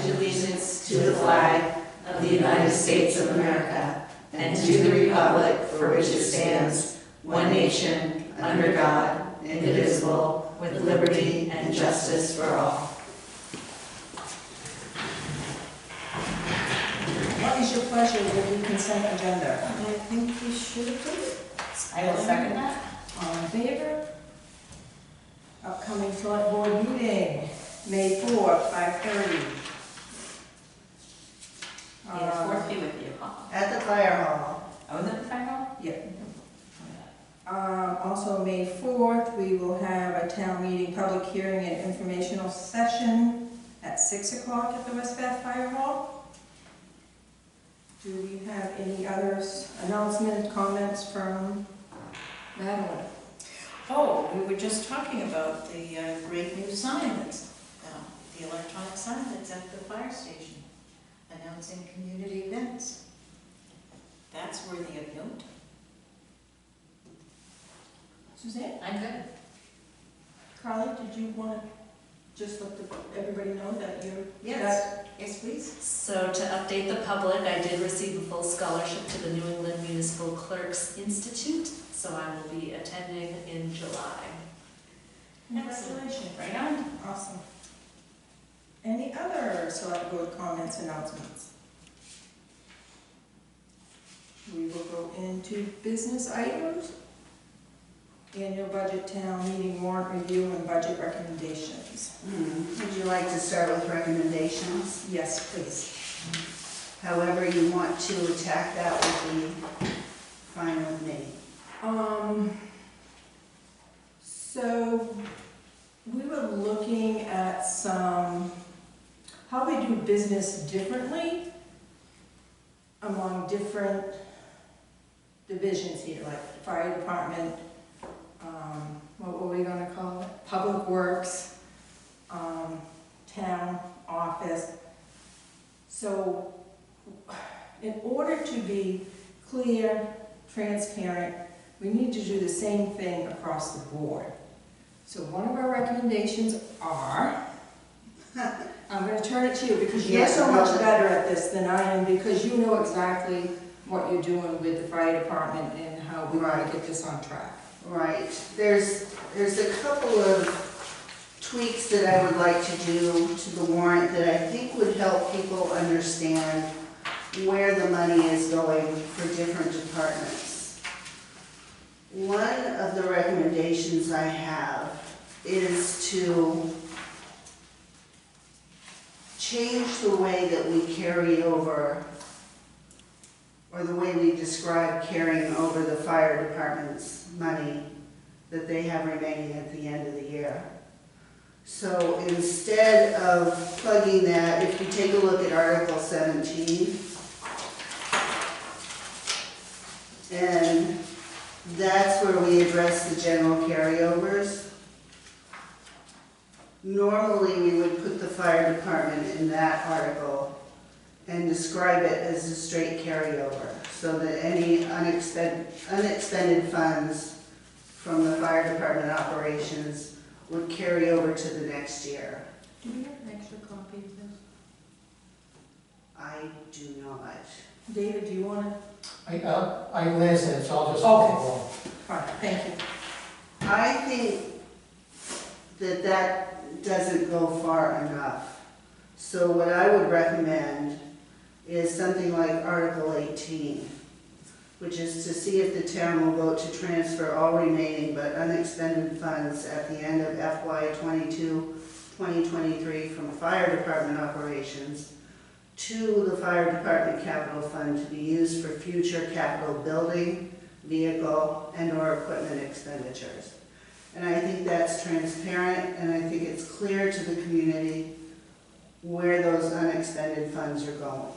allegiance to the flag of the United States of America and to the republic for which it stands, one nation, under God, indivisible, with liberty and justice for all. What is your pleasure with the consent agenda? I think we should approve it. I will second that. All in favor? Upcoming select board meeting, May 4th, 5:30. Yeah, 4th be with you, huh? At the fire hall. Oh, is it the fire hall? Yeah. Also, May 4th, we will have a town meeting, public hearing and informational session at 6 o'clock at the West Bath Fire Hall. Do we have any other announcements, comments from Madeline? Oh, we were just talking about the great new sign that's, the electronic sign that's at the fire station, announcing community events. That's worthy of note. Suzanne? I'm good. Carly, did you want to just let everybody know that you're... Yes, please. So to update the public, I did receive a full scholarship to the New England Municipal Clerks Institute, so I will be attending in July. Congratulations. Right on. Awesome. Any other select board comments, announcements? We will go into business items. Annual budget town meeting warrant review and budget recommendations. Would you like to start with recommendations? Yes, please. However you want to attack that would be fine with me. So we were looking at how we do business differently among different divisions here, like the fire department, what were we gonna call it? Public Works, town office. So in order to be clear, transparent, we need to do the same thing across the board. So one of our recommendations are, I'm going to turn it to you because you're so much better at this than I am, because you know exactly what you're doing with the fire department and how we want to get this on track. Right. There's a couple of tweaks that I would like to do to the warrant that I think would help people understand where the money is going for different departments. One of the recommendations I have is to change the way that we carry over, or the way we describe carrying over the fire department's money that they have remaining at the end of the year. So instead of plugging that, if you take a look at Article 17, and that's where we address the general carryovers. Normally we would put the fire department in that article and describe it as a straight carryover, so that any unexpended funds from the fire department operations would carry over to the next year. Do we have an extra copy of this? I do not. David, do you want to? I glanced at it, so I'll just Okay. follow along. Fine, thank you. I think that that doesn't go far enough. So what I would recommend is something like Article 18, which is to see if the town will vote to transfer all remaining but unexpended funds at the end of FY 22-2023 from fire department operations to the fire department capital fund to be used for future capital building, vehicle, and/or equipment expenditures. And I think that's transparent, and I think it's clear to the community where those unexpended funds are going.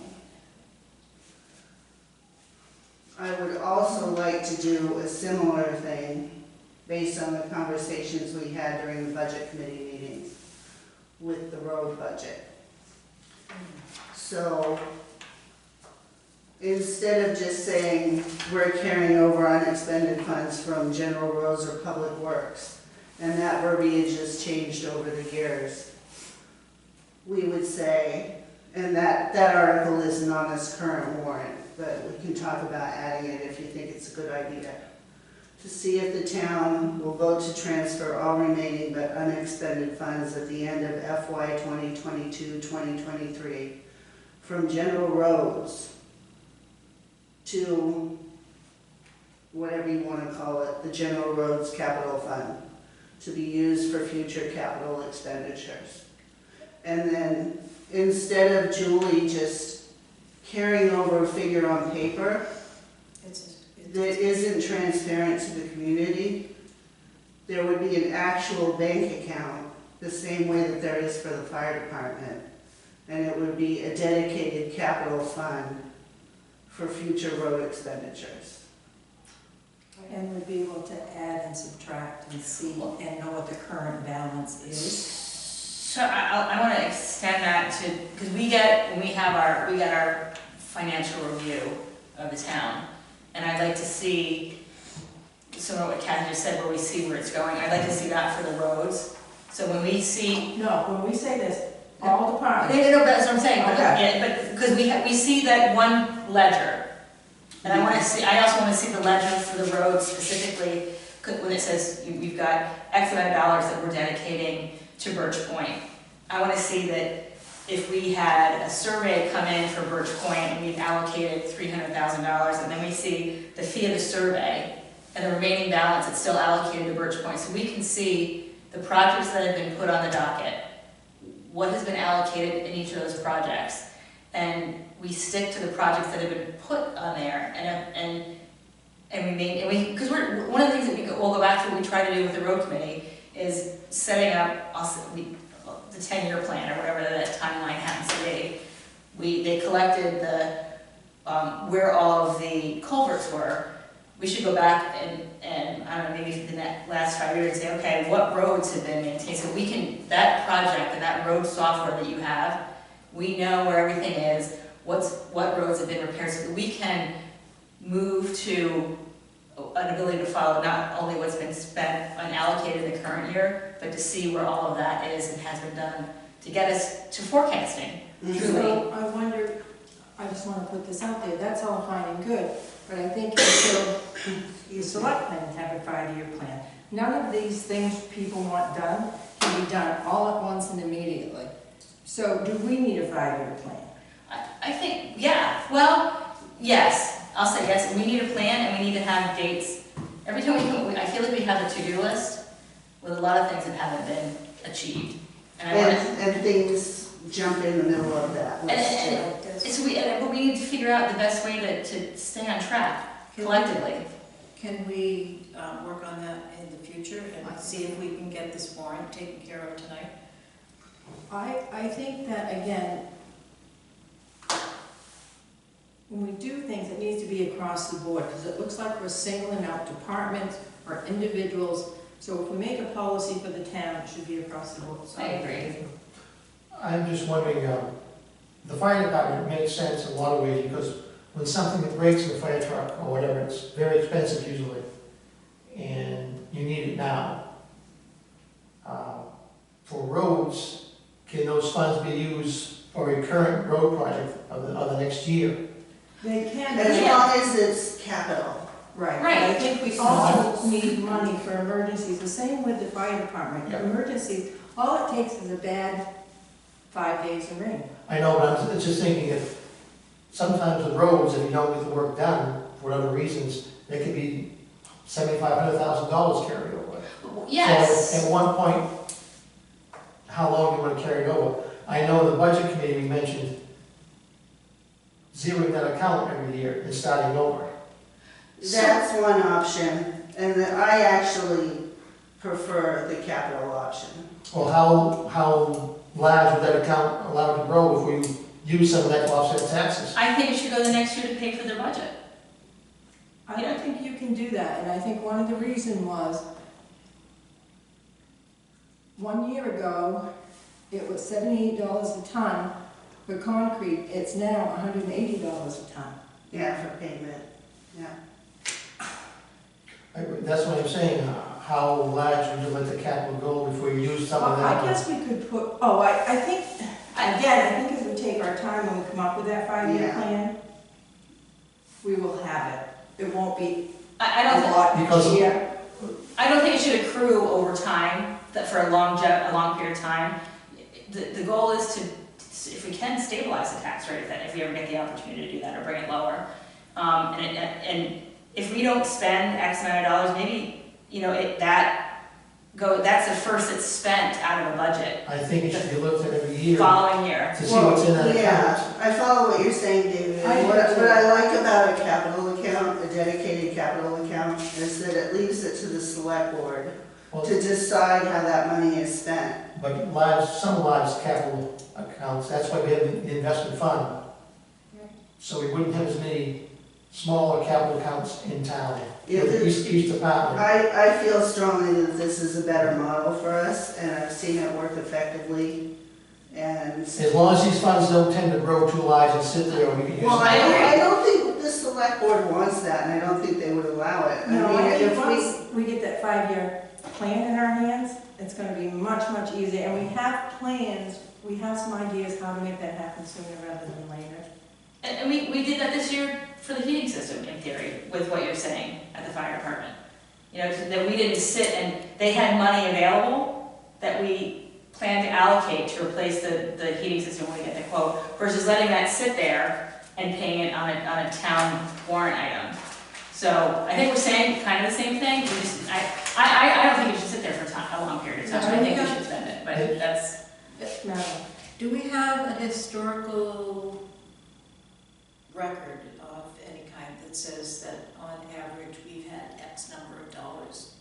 I would also like to do a similar thing based on the conversations we had during the budget committee meetings with the road budget. So instead of just saying we're carrying over unexpended funds from general roads or public works, and that verbiage has changed over the years, we would say And that article isn't on this current warrant, but we can talk about adding it if you think it's a good idea. To see if the town will vote to transfer all remaining but unexpended funds at the end of FY 2022-2023 from general roads to whatever you want to call it, the general roads capital fund, to be used for future capital expenditures. And then instead of Julie just carrying over a figure on paper that isn't transparent to the community, there would be an actual bank account the same way that there is for the fire department. And it would be a dedicated capital fund for future road expenditures. And we'd be able to add and subtract and see and know what the current balance is. So I want to extend that to, because when we get our financial review of the town, and I'd like to see, similar to what Kathy just said, where we see where it's going, I'd like to see that for the roads. So when we see. No, when we say this, all departments. No, that's what I'm saying, but, Okay. yeah, but, because we see that one ledger, and I also want to see the ledger for the roads specifically, when it says we've got X amount of dollars that we're dedicating to Birch Point. I want to see that if we had a survey come in for Birch Point and we've allocated $300,000, and then we see the fee of the survey and the remaining balance that's still allocated to Birch Point, so we can see the projects that have been put on the docket, what has been allocated in each of those projects, and we stick to the projects that have been put on there, because one of the things that we'll go back to what we try to do with the road committee is setting up the 10-year plan or whatever that timeline happens to be. They collected where all of the culverts were. We should go back and I don't know, maybe for the last 5 years and say, okay, what roads have been maintained? So we can, that project and that road software that you have, we know where everything is, what roads have been repaired, so that we can move to an ability to follow not only what's been spent unallocated in the current year, but to see where all of that is and has been done to get us to forecasting. Truly. So I wonder, I just want to put this out there, that's all fine and good, but I think until the selectmen have a 5-year plan, none of these things people want done can be done all at once and immediately. So do we need a 5-year plan? I think, yeah, well, yes, I'll say yes, we need a plan and we need to have dates. Every time I feel like we have a to-do list with a lot of things that haven't been achieved. And things jump in the middle of that list too. But we need to figure out the best way to stay on track collectively. Can we work on that in the future and see if we can get this warrant taken care of tonight? I think that, again, when we do things, it needs to be across the board, because it looks like we're singling out departments or individuals. So if we make a policy for the town, it should be across the board. So I agree. I'm just wondering, the fire department makes sense in a lot of ways, because when something that breaks in a fire truck or whatever, it's very expensive usually, and you need it now. For roads, can those funds be used for a current road project of the next year? they can. As long as it's capital. Right. Right. But I think we also need money for emergencies, the same with the fire department. Yeah. Emergencies, all it takes is a bad 5 days of rain. I know, but I'm just thinking if sometimes the roads, if you don't get the work done, for whatever reasons, there could be $7,500,000 carried over. Yes. So at one point, how long do you want to carry it over? I know the budget committee mentioned zeroing that account every year and starting over. That's one option, and I actually prefer the capital option. Well, how large would that account allow to grow if we use some of that to offset taxes? I think it should go the next year to pay for their budget. I don't think you can do that, and I think one of the reasons was, 1 year ago, it was $78 a ton for concrete, it's now $180 a ton. Yeah, for payment, yeah. That's what I'm saying, how large would you let the capital go before you use some of Well, I that? guess we could put, I think, again, I think if we take take our time when we come up with that 5-year Yeah. plan. We will have it. It won't be I a don't think, lot Because- each year. I don't think it should accrue over time, that for a long period of time. The goal is to, if we can, stabilize the tax rate, if we ever get the opportunity to do that, or bring it lower. And if we don't spend X amount of dollars, maybe, you know, that's the first it's spent out of a budget I think it should be looked at every year following year. to see what's in that account. Yeah, I follow what you're saying, David. I do What too. I like about a capital account, a dedicated capital account, is that it leaves it to the select board Well, to decide how that money is spent. But some large capital accounts, that's why we have the investment fund. So we wouldn't have as many smaller capital accounts in town, Yeah, with each department. I feel strongly that this is a better model for us, and I've seen it work effectively, and... As long as these funds don't tend to grow too large and sit there, we can use Well, them. I don't think the select board wants that, and I don't think they would allow it. No, mean, I think if once we get that 5-year plan in our hands, it's gonna be much, much easier. And we have plans, we have some ideas how to make that happen sooner rather than later. And we did that this year for the heating system, in theory, with what you're saying at the fire department. You know, that we didn't sit and, they had money available that we planned to allocate to replace the heating system when we get the quote, versus letting that sit there and paying it on a town warrant item. So I think we're saying kind of the same thing, we just, I don't think it should sit there for a long period of time, I think we should spend it, but that's. Madeline? Do we have a historical record of any kind that says that on average we've had X number of dollars?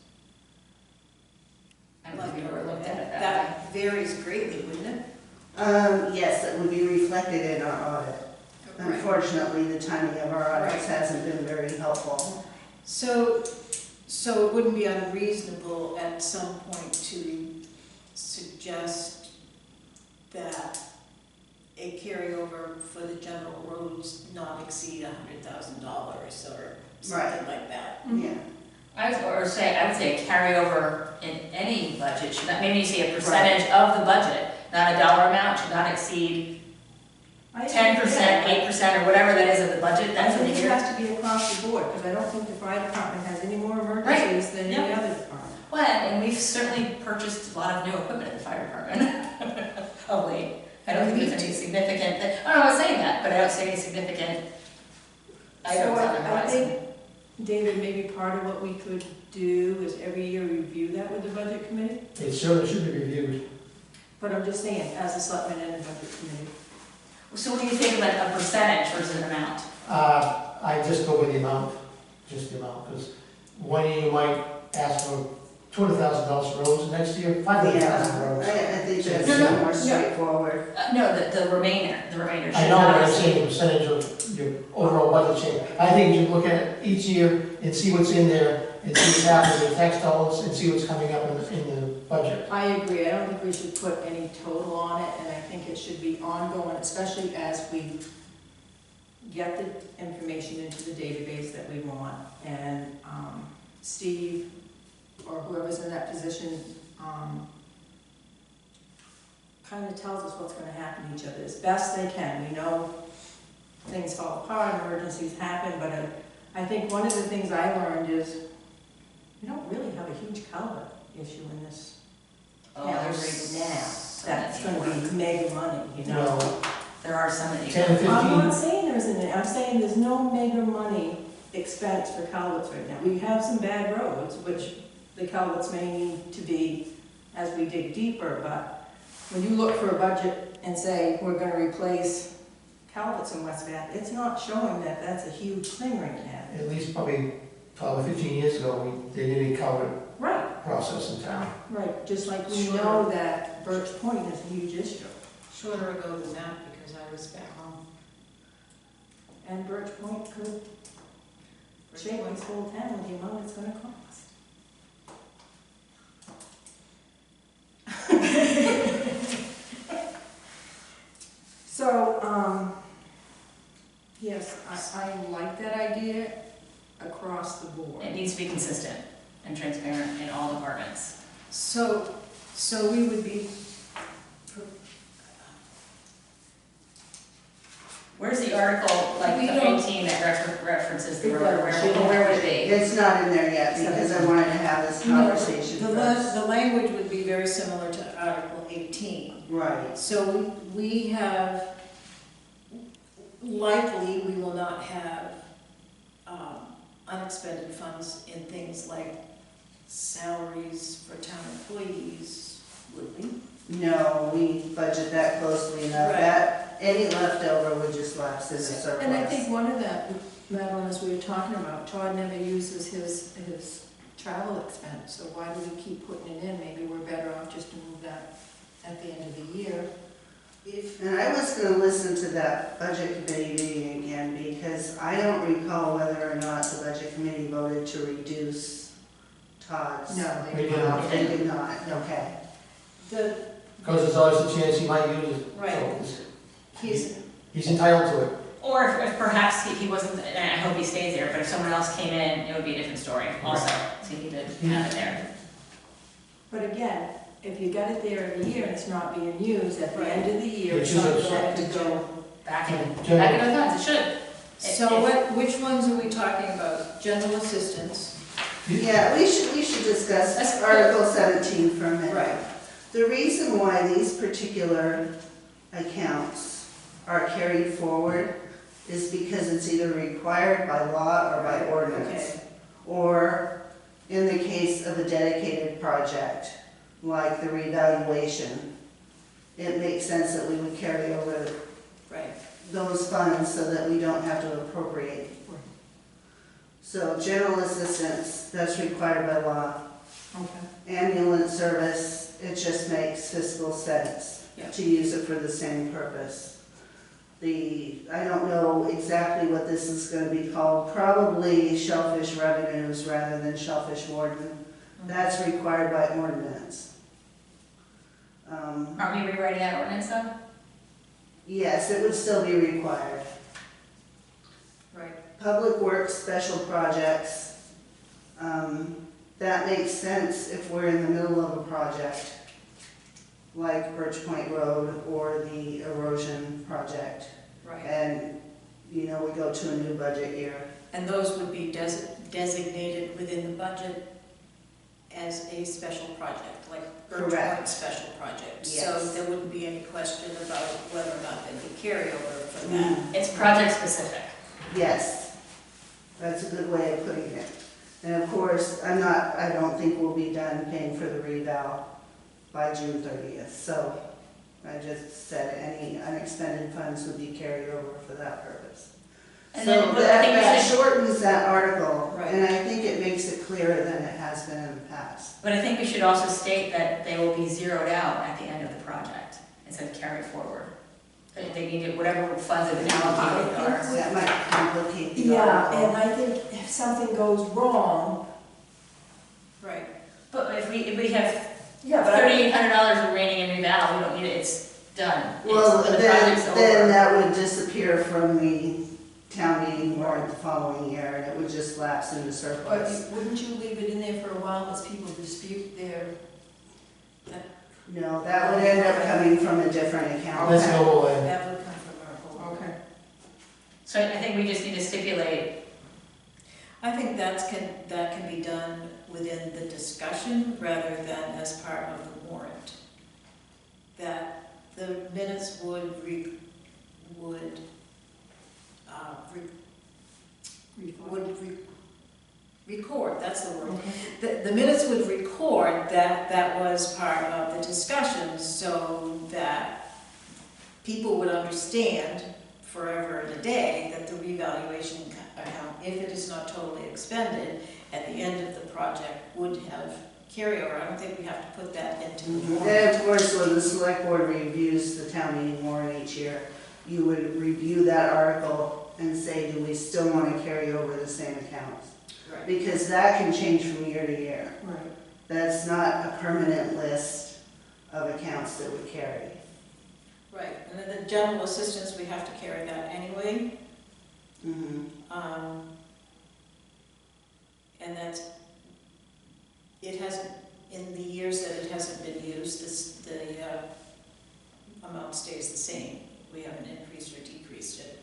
I don't think we ever looked at it that way. That varies greatly, wouldn't it? Yes, that would be reflected in our audit. Unfortunately, the timing of our audits hasn't been very helpful. So it wouldn't be unreasonable at some point to suggest that a carryover for the general roads not exceed $100,000 or something like that. Yeah. I would say a carryover in any budget should not, maybe you say a percentage of the budget, not a dollar amount, should not exceed 10%, 8%, or whatever that is of the budget, I that's what think it it is. has to be across the board, because I don't think the fire department has any more emergencies than any Yep. other department. Well, and we've certainly purchased a lot of new equipment at the fire department of late. I don't think there's any significant, I'm not saying that, but I don't see any significant items So on the I horizon. think, David, maybe part of what we could do is every year review that with the budget committee. It certainly should be reviewed. But I'm just saying, as a selectman and a budget committee. So what do you think about a percentage versus an amount? I just go with the amount, because one year you might ask for $200,000 for roads, next year $500,000 for roads. I think that's No, more straightforward. No, the remainder I should know, not but I'm exceed. saying the percentage of your overall budget change. I think you should look at it each year and see what's in there, and see what's happening with tax dollars, and see what's coming up in the budget. I agree, I don't think we should put any total on it, and I think it should be ongoing, especially as we get the information into the database that we want. And Steve, or whoever's in that position, kind of tells us what's gonna happen to each other as best they can. We know things fall apart, emergencies happen, but I think one of the things I learned is we don't really have a huge culvert issue in this town right now. That's gonna be mega money, you know? Well, There are some that you 10, 15, I'm not saying there isn't, I'm saying there's no mega money expense for culverts right now. We have some bad roads, which the culverts may need to be as we dig deeper, but when you look for a budget and say, we're gonna replace culverts in West Bath, it's not showing that that's a huge thing right now. at least probably 12 or 15 years ago, they did a culvert Right, process in town. right, just like we Sure. know that Birch Point is a huge issue. Shorter ago than that, because I was back home. And Birch Point could shake this whole town with the amount it's gonna cost. So, yes, I like that idea across the board. It needs to be consistent and transparent in all departments. So we would be Where's the article, like We the don't- 18 that references the It road, doesn't. where would it be? It's not in there yet because I wanted to have this conversation first. The language would be very similar to Article 18. Right, So we have, likely, we will not have unexpended funds in things like salaries for town employees, would we? no, we budget that closely enough, Right. that, any leftover would just lapse into surplus. And I think one of that, Madeline, as we were talking about, Todd never uses his travel expense, so why do we keep putting it in? Maybe we're better off just to move that at the end of the year. And I was gonna listen to that budget committee meeting again, because I don't recall whether or not the budget committee voted to reduce Todd's. No, We did not. They did not, okay. Because there's always a chance he might use it. Right. So He's, he's entitled to it. Or if perhaps he wasn't, and I hope he stays there, but if someone else came in, it would be a different story also, so he did have it there. But again, if you got it there every year and it's not being used, at the end of the year, It it's should not have- going to go. Back in the General- funds, it should. so which ones are we talking about? General assistance? Yeah, we should discuss That's- Article 17 for a minute. Right. The reason why these particular accounts are carried forward is because it's either required by law or by ordinance. Okay. Or in the case of a dedicated project, like the revaluation, it makes sense that we would carry over Right. those funds so that we don't have to appropriate. So general assistance, that's required by law. Okay. Ambulance service, it just makes fiscal sense Yeah. to use it for the same purpose. I don't know exactly what this is gonna be called, probably shellfish revenues rather than shellfish warden. That's required by ordinance. Aren't we rewriting that ordinance though? Yes, it would still be required. Right. Public works, special projects, that makes sense if we're in the middle of a project, like Birch Point Road or the erosion project. Right. And, we go to a new budget year. And those would be designated within the budget as a special project, like Birch Correct. Point special project. So Yes. there wouldn't be any question about whether or not there'd be carryover for that. It's project specific. Yes, that's a good way of putting it. And of course, I don't think we'll be done paying for the reval by June 30th. So I just said any unexpended funds would be carried over for that purpose. And So then, but I that think we that should, shortens that article, Right. and I think it makes it clearer than it has been in the past. but I think we should also state that they will be zeroed out at the end of the project instead of carried forward. That they need it, whatever funds have been allocated are. That might complicate the Yeah, article. and I think if something goes wrong, Right. But if we have yeah, but I, $3,800 remaining in reval, we don't need it, it's done. Well, The then project's over. that would disappear from the town meeting warrant the following year, and it would just lapse into but surplus. wouldn't you leave it in there for a while as people dispute their? No, that would end up coming from a different account. Let's go away. That would come from our whole. Okay. So I think we just need to stipulate, I think that can be done within the discussion rather than as part of the warrant. That the minutes would record, that's the word. The minutes would record that that was part of the discussion so that people would understand forever and a day that the revaluation account, if it is not totally expended, at the end of the project would have carryover. I don't think we have to put that into the warrant. Then, of course, when the select board reviews the town meeting warrant each year, you would review that article and say, do we still want to carry over the same accounts? Right. Because that can change from year to year. Right. That's not a permanent list of accounts that we carry. Right, and then the general assistance, we have to carry that anyway. Mhm. And that's, it hasn't, in the years that it hasn't been used, the amount stays the same. We haven't increased or decreased it.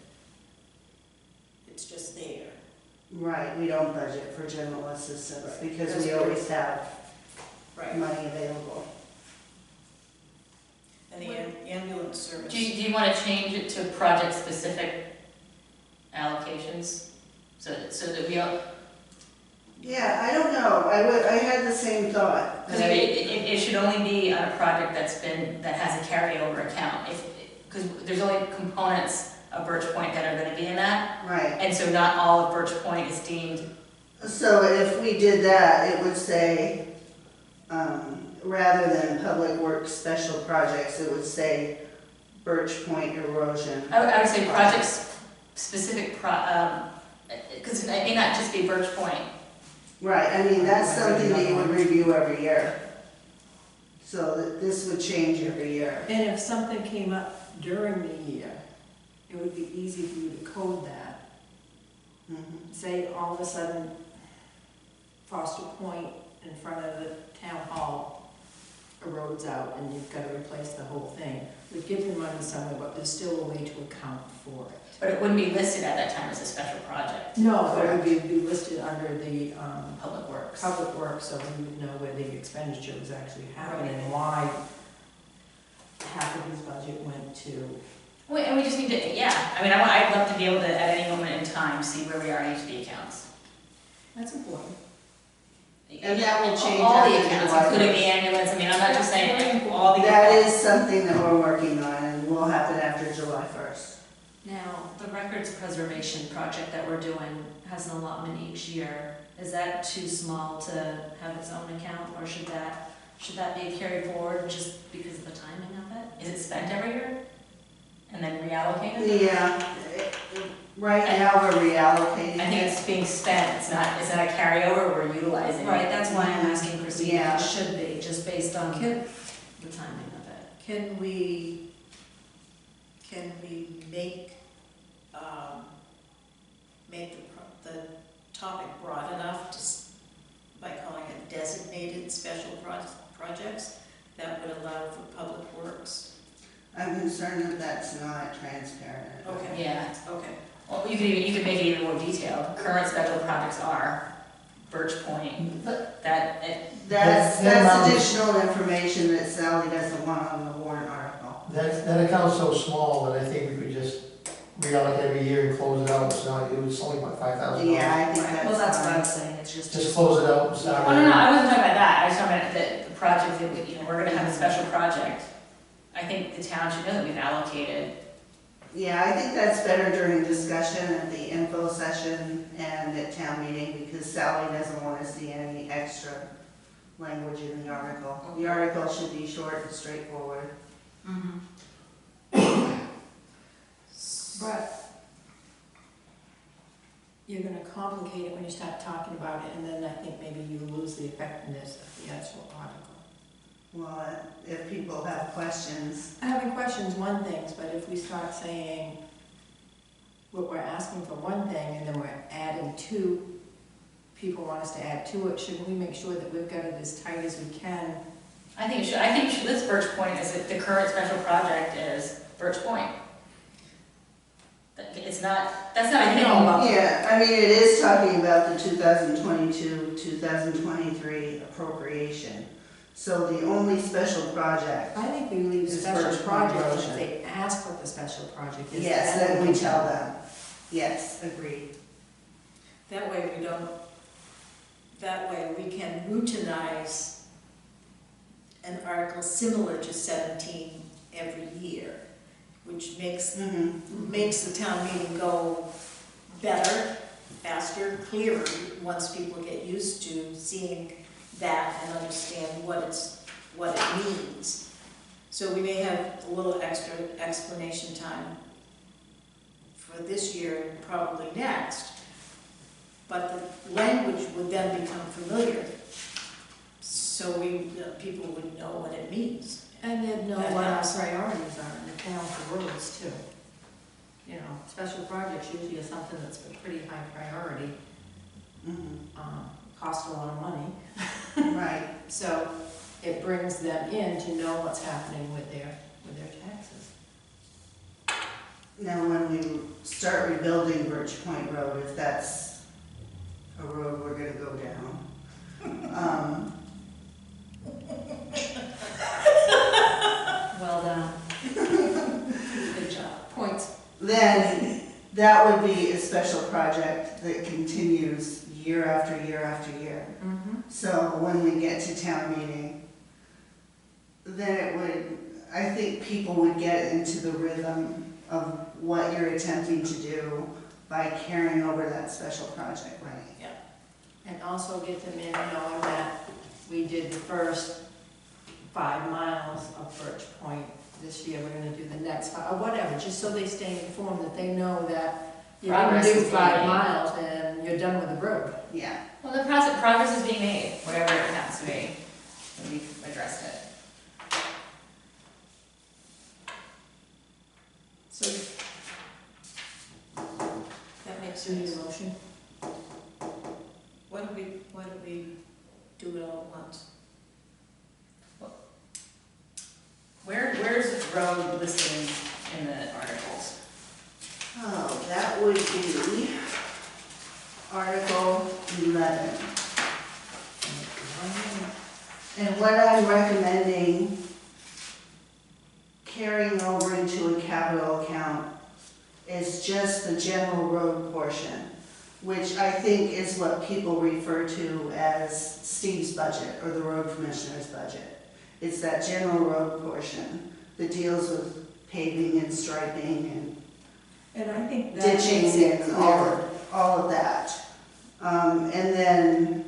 Right, we don't budget for general assistance Right. because That's we correct. always have Right, money available. and the ambulance service. Do you wanna change it to project-specific allocations? So that we all, Yeah, I don't know, I had the same thought. because it should only be on a project that has a carryover account. Because there's only components of Birch Point that are gonna be in that, Right, and so not all of Birch Point is deemed. so if we did that, it would say, rather than public works special projects, it would say Birch Point erosion. I would say project-specific, because it may not just be Birch Point. Right, I mean, that's something that you would review every year. So that this would change every year. And if something came up during the year, it would be easy for you to code that. Mhm. Say all of a sudden, Foster Point in front of the town hall erodes out and you've got to replace the whole thing. We'd give you money somewhere, but there's still a way to account for it. But it wouldn't be listed at that time as a special project. No, but it would be listed under the Public Works. public works, so we would know where the expenditure was actually happening and why half of his budget went to. And we just need to, yeah, I mean, I'd love to be able to, at any moment in time, see where we are in each of the accounts. That's important. And that will change All the after accounts, July including the 1st. ambulance, I mean, I'm not just saying all the That accounts. is something that we're working on and will happen after July 1st. Now, the records preservation project that we're doing has an allotment each year. Is that too small to have its own account, or should that be carried forward just because of the timing of it? Is it spent every year? And then reallocated? Yeah, right now we're reallocating I think it. it's being spent, it's not a carryover, we're utilizing it. Right, that's why I'm asking Christine, Yeah. if it should be, just based on the Can, timing of it. can we make, make the topic broad enough by calling it designated special projects that would allow for public works? I'm concerned that that's not transparent. Okay. Yeah, Okay. well, you could make it even more detailed. Current special projects are Birch Point, That's amount- additional information that Sally doesn't want on the warrant article. That account's so small that I think we could just reallocate every year and close it out. It's not, it was only about $5,000. Yeah, I think that's fine. Well, that's what I was saying, it's just. Just close it out and start. Oh, no, I wasn't talking about that, I was talking about the project that, we're gonna have a special project. I think the town should know that we've allocated. Yeah, I think that's better during discussion at the info session and at town meeting, because Sally doesn't want to see any extra language in the article. The article should be short and straightforward. But you're gonna complicate it when you start talking about it, and then I think maybe you lose the effectiveness of the actual article. Well, if people have questions, Having questions, one thing, but if we start saying what we're asking for one thing, and then we're adding two, people want us to add to it, shouldn't we make sure that we've got it as tight as we can? I think it should list Birch Point as if the current special project is Birch Point. It's not, that's not a hidden. yeah, I mean, it is talking about the 2022, 2023 appropriation. So the only special project, I think we leave It's special first project, and promotion. if they ask what the special project is. yes, then we tell them. Yes, agreed. That way we can routinize an article similar to 17 every year, which makes the town meeting go better, faster, clearer, once people get used to seeing that and understand what it means. So we may have a little extra explanation time for this year and probably next, but the language would then become familiar, so people would know what it means. And they'd know what our priorities are in the town for roads too. You know, special projects usually are something that's a pretty high priority, cost a lot of money. Right. So it brings them in to know what's happening with their taxes. Now, when we start rebuilding Birch Point Road, if that's a road we're gonna go down. Well done. Good job. Points. Then that would be a special project that continues year after year after year. Mm-hmm. So when we get to town meeting, then it would, I think people would get into the rhythm of what you're attempting to do by carrying over that special project money. And also get them in knowing that we did the first 5 miles of Birch Point. This year, we're gonna do the next 5, or whatever, just so they stay informed, that they know that you're gonna Progress do is being 5 made. miles and you're done with the road. Yeah. Well, the progress is being made, whatever it has to be, and we've addressed it. So, That makes do you need sense. a motion? Why don't we do it all at once? Where's road listed in the articles? Oh, that would be Article 11. And what I'm recommending carrying over into a capital account is just the general road portion, which I think is what people refer to as Steve's budget or the road commissioner's budget. It's that general road portion that deals with paving and striping And I think and that makes ditching it and clear. all of that. And then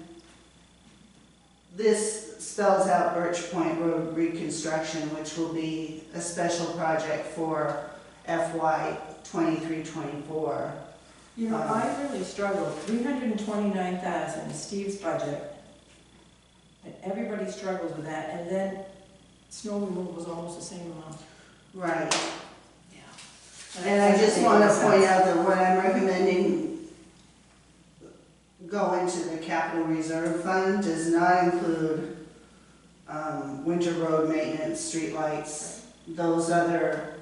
this spells out Birch Point Road reconstruction, which will be a special project for FY 23-24. You know, I really struggled, 329,000 is Steve's budget. And everybody struggles with that, and then snow removal was almost the same amount. Right. Yeah. And I just want to point out that what I'm recommending go into the capital reserve fund does not include winter road maintenance, streetlights, those other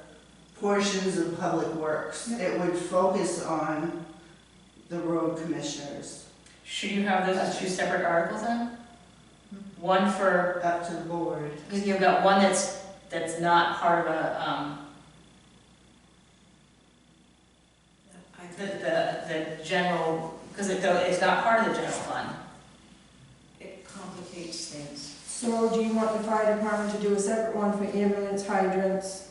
portions of public works. Yep. It would focus on the road commissioners, Should you have those as 2 separate articles then? One for, up to the board. because you've got one that's not part of a, the general, because it's not part of the general fund. It complicates things. So do you want the fire department to do a separate one for ambulance hydrants?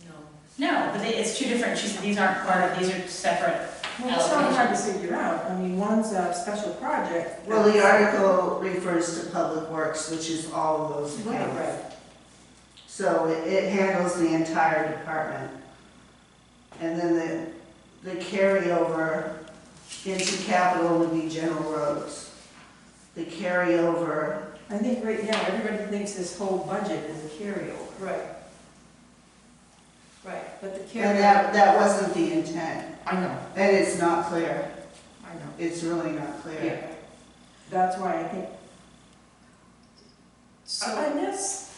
No. No, but it's 2 different, she said these aren't part of, these are separate. Well, it's not hard to figure out. I mean, one's a special project. Well, the article refers to public works, which is all of those Right, accounts. right. So it handles the entire department. And then the carryover into capital would be general roads. The carryover, I think right now, everybody thinks this whole budget is a carryover. Right. Right, but the and carryover, that wasn't the intent. I know, And it's not clear. I know. It's really not clear. Yeah. That's why I think, so, unless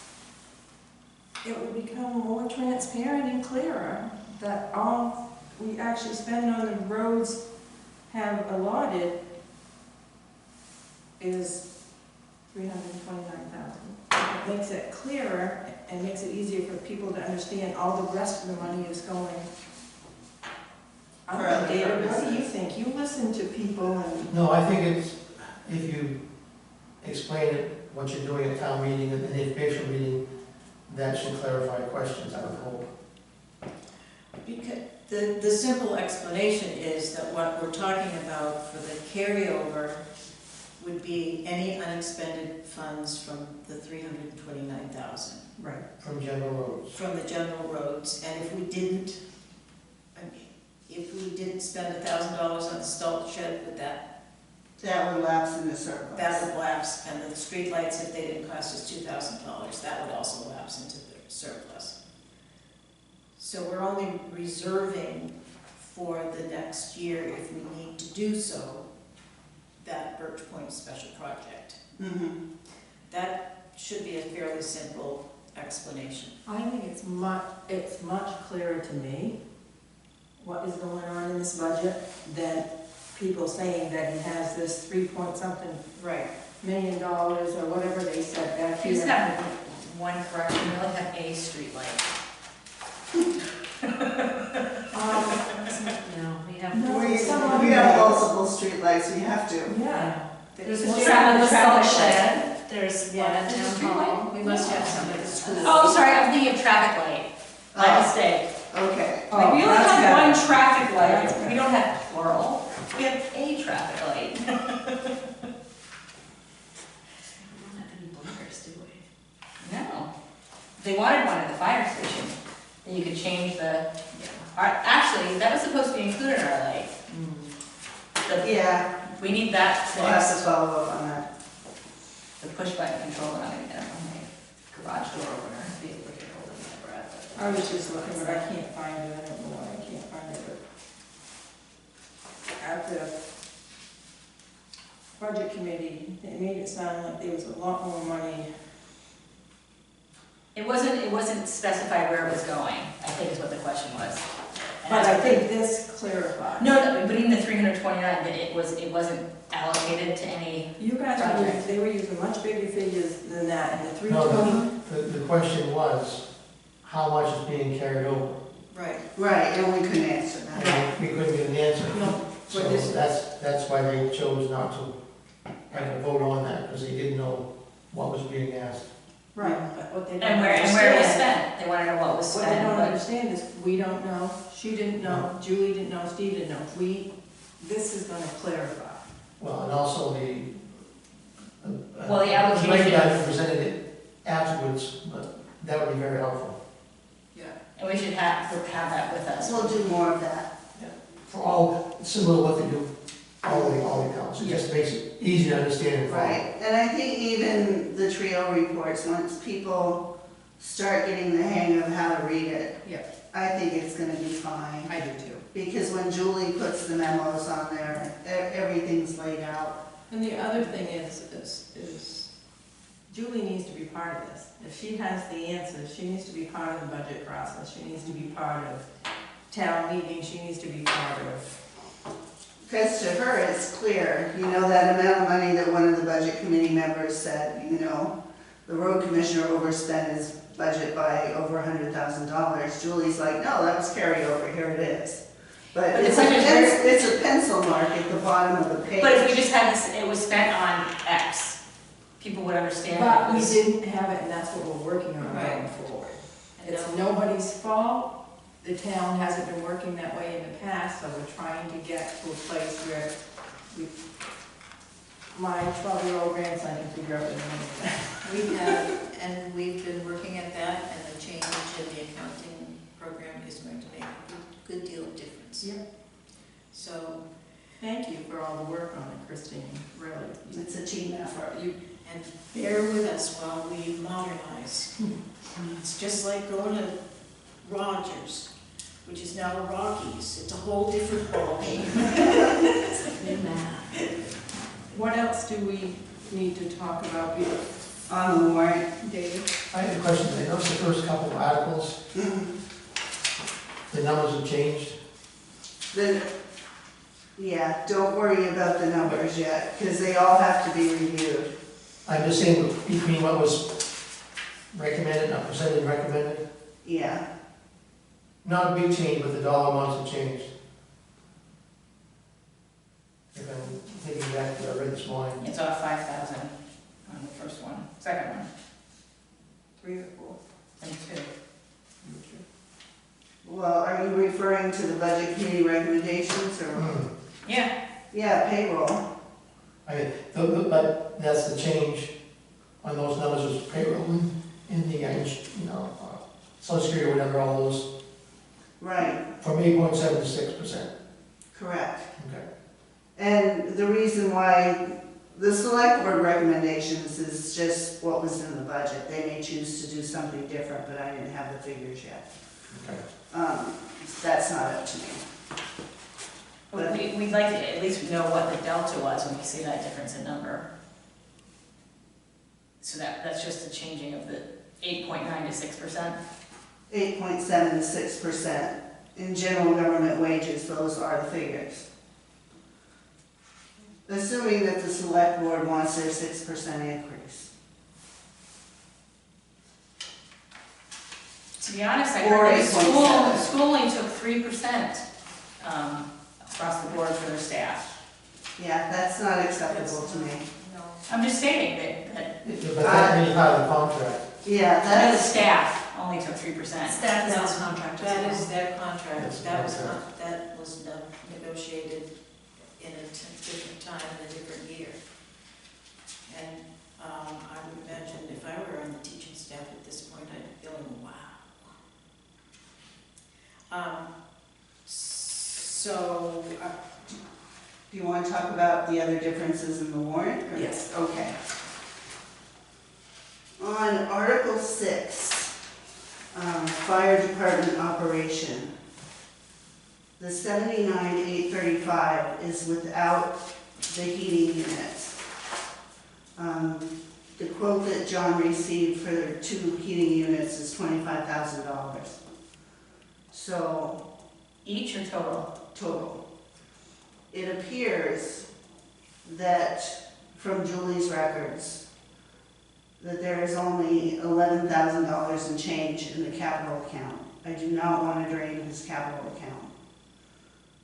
it would become more transparent and clearer, that all we actually spend on the roads have allotted is 329,000. It makes it clearer and makes it easier for people to understand all the rest of the money is going. I For don't know, other David, what do you purposes. think? You listen to people and, No, I think it's, if you explain it, what you're doing at town meeting and the information meeting, that should clarify questions, I would hope. because the simple explanation is that what we're talking about for the carryover would be any unexpended funds from the 329,000 right. From general roads. from the general roads, and if we didn't, I mean, if we didn't spend $1,000 on the salt shed, would that That would lapse in the surplus. would lapse, and the streetlights, if they didn't cost us $2,000, that would also lapse into the surplus. So we're only reserving for the next year, if we need to do so, that Birch Point special project. Mhm. That should be a fairly simple explanation. I think it's much clearer to me what is going on in this budget than people saying that he has this 3-point-something Right. million dollars or whatever they said back We just here. have one correction, we only have a street light. No, we have. No, We some of we them- have multiple streetlights, we have to. Yeah. There's There's one one on the salt traffic light. shed, there's one Yeah. at There's a town street hall. We must have some at the school. Oh, sorry, I'm thinking of traffic light, my Oh, mistake. okay. Oh, Like, we only that's have better. one traffic That's light, we better. don't have plural, we have a traffic light. We don't have any blinkers, do we? No, they wanted one at the fire station, and you could change the, actually, that was supposed to be included in our light. The- Yeah, We need that we'll have to fixed, follow up on that. the push button control on my garage door opener, be able to get hold of my breath. I was just looking, but I can't find it, I don't know why I can't find it, but at the budget committee, it made it sound like there was a lot more money. It wasn't specified where it was going, I think is what the question was. And But I that's- think this clarifies. No, but in the 329, that it wasn't allocated to any, You guys were, they were using much bigger figures than that, and the No, 320, the question was, how much is being carried over? Right. Right, and we couldn't answer that. And we couldn't get an answer. no, So but this, that's why they chose not to have a vote on that, because they didn't know what was being asked. right, but what they don't and where it was understand, spent. They wanted to know what was what they spent, don't but understand is, we don't know, she didn't know, Julie didn't know, Steve didn't know, this is gonna clarify. Well, and also Well, the allocation- The guy presented it afterwards, but that would be very helpful. Yeah. and we should have that with us. We'll do more of that. For all, similar to what they do, all the accounts, it just makes it easy to understand and follow. Right, and I think even the trio reports, once people start getting the hang of how to read it, Yeah. I think it's gonna be fine. I do too. Because when Julie puts the memos on there, everything's laid out. And the other thing is Julie needs to be part of this. If she has the answers, she needs to be part of the budget process, she needs to be part of town meeting, she needs to be part of. Because to her, it's clear, you know, that amount of money that one of the budget committee members said, you know, the road commissioner overspent his budget by over $100,000. Julie's like, no, that was carryover, here it is. But But the it's a, question is where- it's a pencil mark at the bottom of the page. But if we just had this, it was spent on X, people would understand. But it we was- didn't have it, and that's what we're working on going Right. forward. And It's now- nobody's fault, the town hasn't been working that way in the past, so we're trying to get to a place where my 12-year-old grandson can figure out what it is. We have, and we've been working at that, and the change in the accounting program is going to make a good deal of difference. Yep. So, Thank you for all the work on it, Christine, really. It's a team effort. and bear with us while we modernize. It's just like going to Rogers, which is now Rockies. It's a whole different ballgame. New math. What else do we need to talk about, On the warrant. Dave? I have a question, I noticed the first couple of articles, the numbers have changed. Then, yeah, don't worry about the numbers yet, because they all have to be reviewed. I'm just saying between what was recommended, not presented and recommended, Yeah, not a big change, but the dollar amounts have changed. If I'm thinking back to what I read this morning. It's off 5,000 on the first one, second one, 3 or 4? and 2. well, are you referring to the budget committee recommendations, or? Yeah, Yeah, payroll. I mean, but that's the change on those numbers was payroll in the, Social Security or whatever, all those, Right, from 8.7 to 6%. correct. Okay. And the reason why the select board recommendations is just what was in the budget. They may choose to do something different, but I didn't have the figures yet. Okay. That's not up to me. But we'd like to at least know what the delta was when we see that difference in number. So that's just the changing of the 8.9 to 6%. 8.7 to 6%. In general government wages, those are the figures. assuming that the select board wants their 6% increase. To be honest, I Or heard that 8.7. school only took 3% across the board for their staff. Yeah, that's not acceptable to me. No. I'm just stating that But that may be part of the contract. Yeah, I know the that's, staff only took 3%. Staff is No, on contract as That well. is their contract, That's that was contract. not, that was negotiated in a different time and a different year. And, I would imagine if I were on the teaching staff at this point, I'd be feeling, wow. So, do you want to talk about the other differences in the warrant? or- Yes. Okay. On Article 6, Fire Department Operation, the 79,835 is without the heating units. The quote that John received for their 2 heating units is $25,000. So, Each or total? total. It appears that, from Julie's records, that there is only $11,000 in change in the capital account. I do not want to drain his capital account.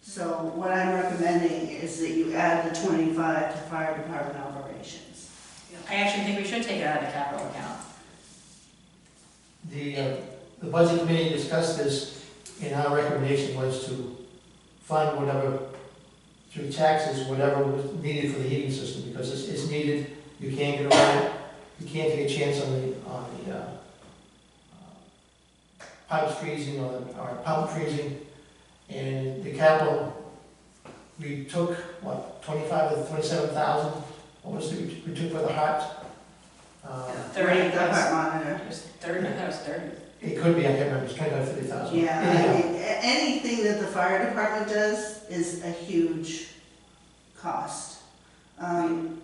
So what I'm recommending is that you add the 25 to fire department operations. I actually think we should take it out of the capital account. The budget committee discussed this, and our recommendation was to fund whatever, through taxes, whatever was needed for the heating system, because it's needed, you can't get around it, you can't take a chance on the pipes freezing or pump freezing, and the capital, we took, what, 25 to 27,000, what was it we took for the hot? 30, The heart monitor. It was 30, I thought it was 30. It could be, I can't remember, it's 25, 30,000. Yeah, I Anyhow, mean, anything that the fire department does is a huge cost. and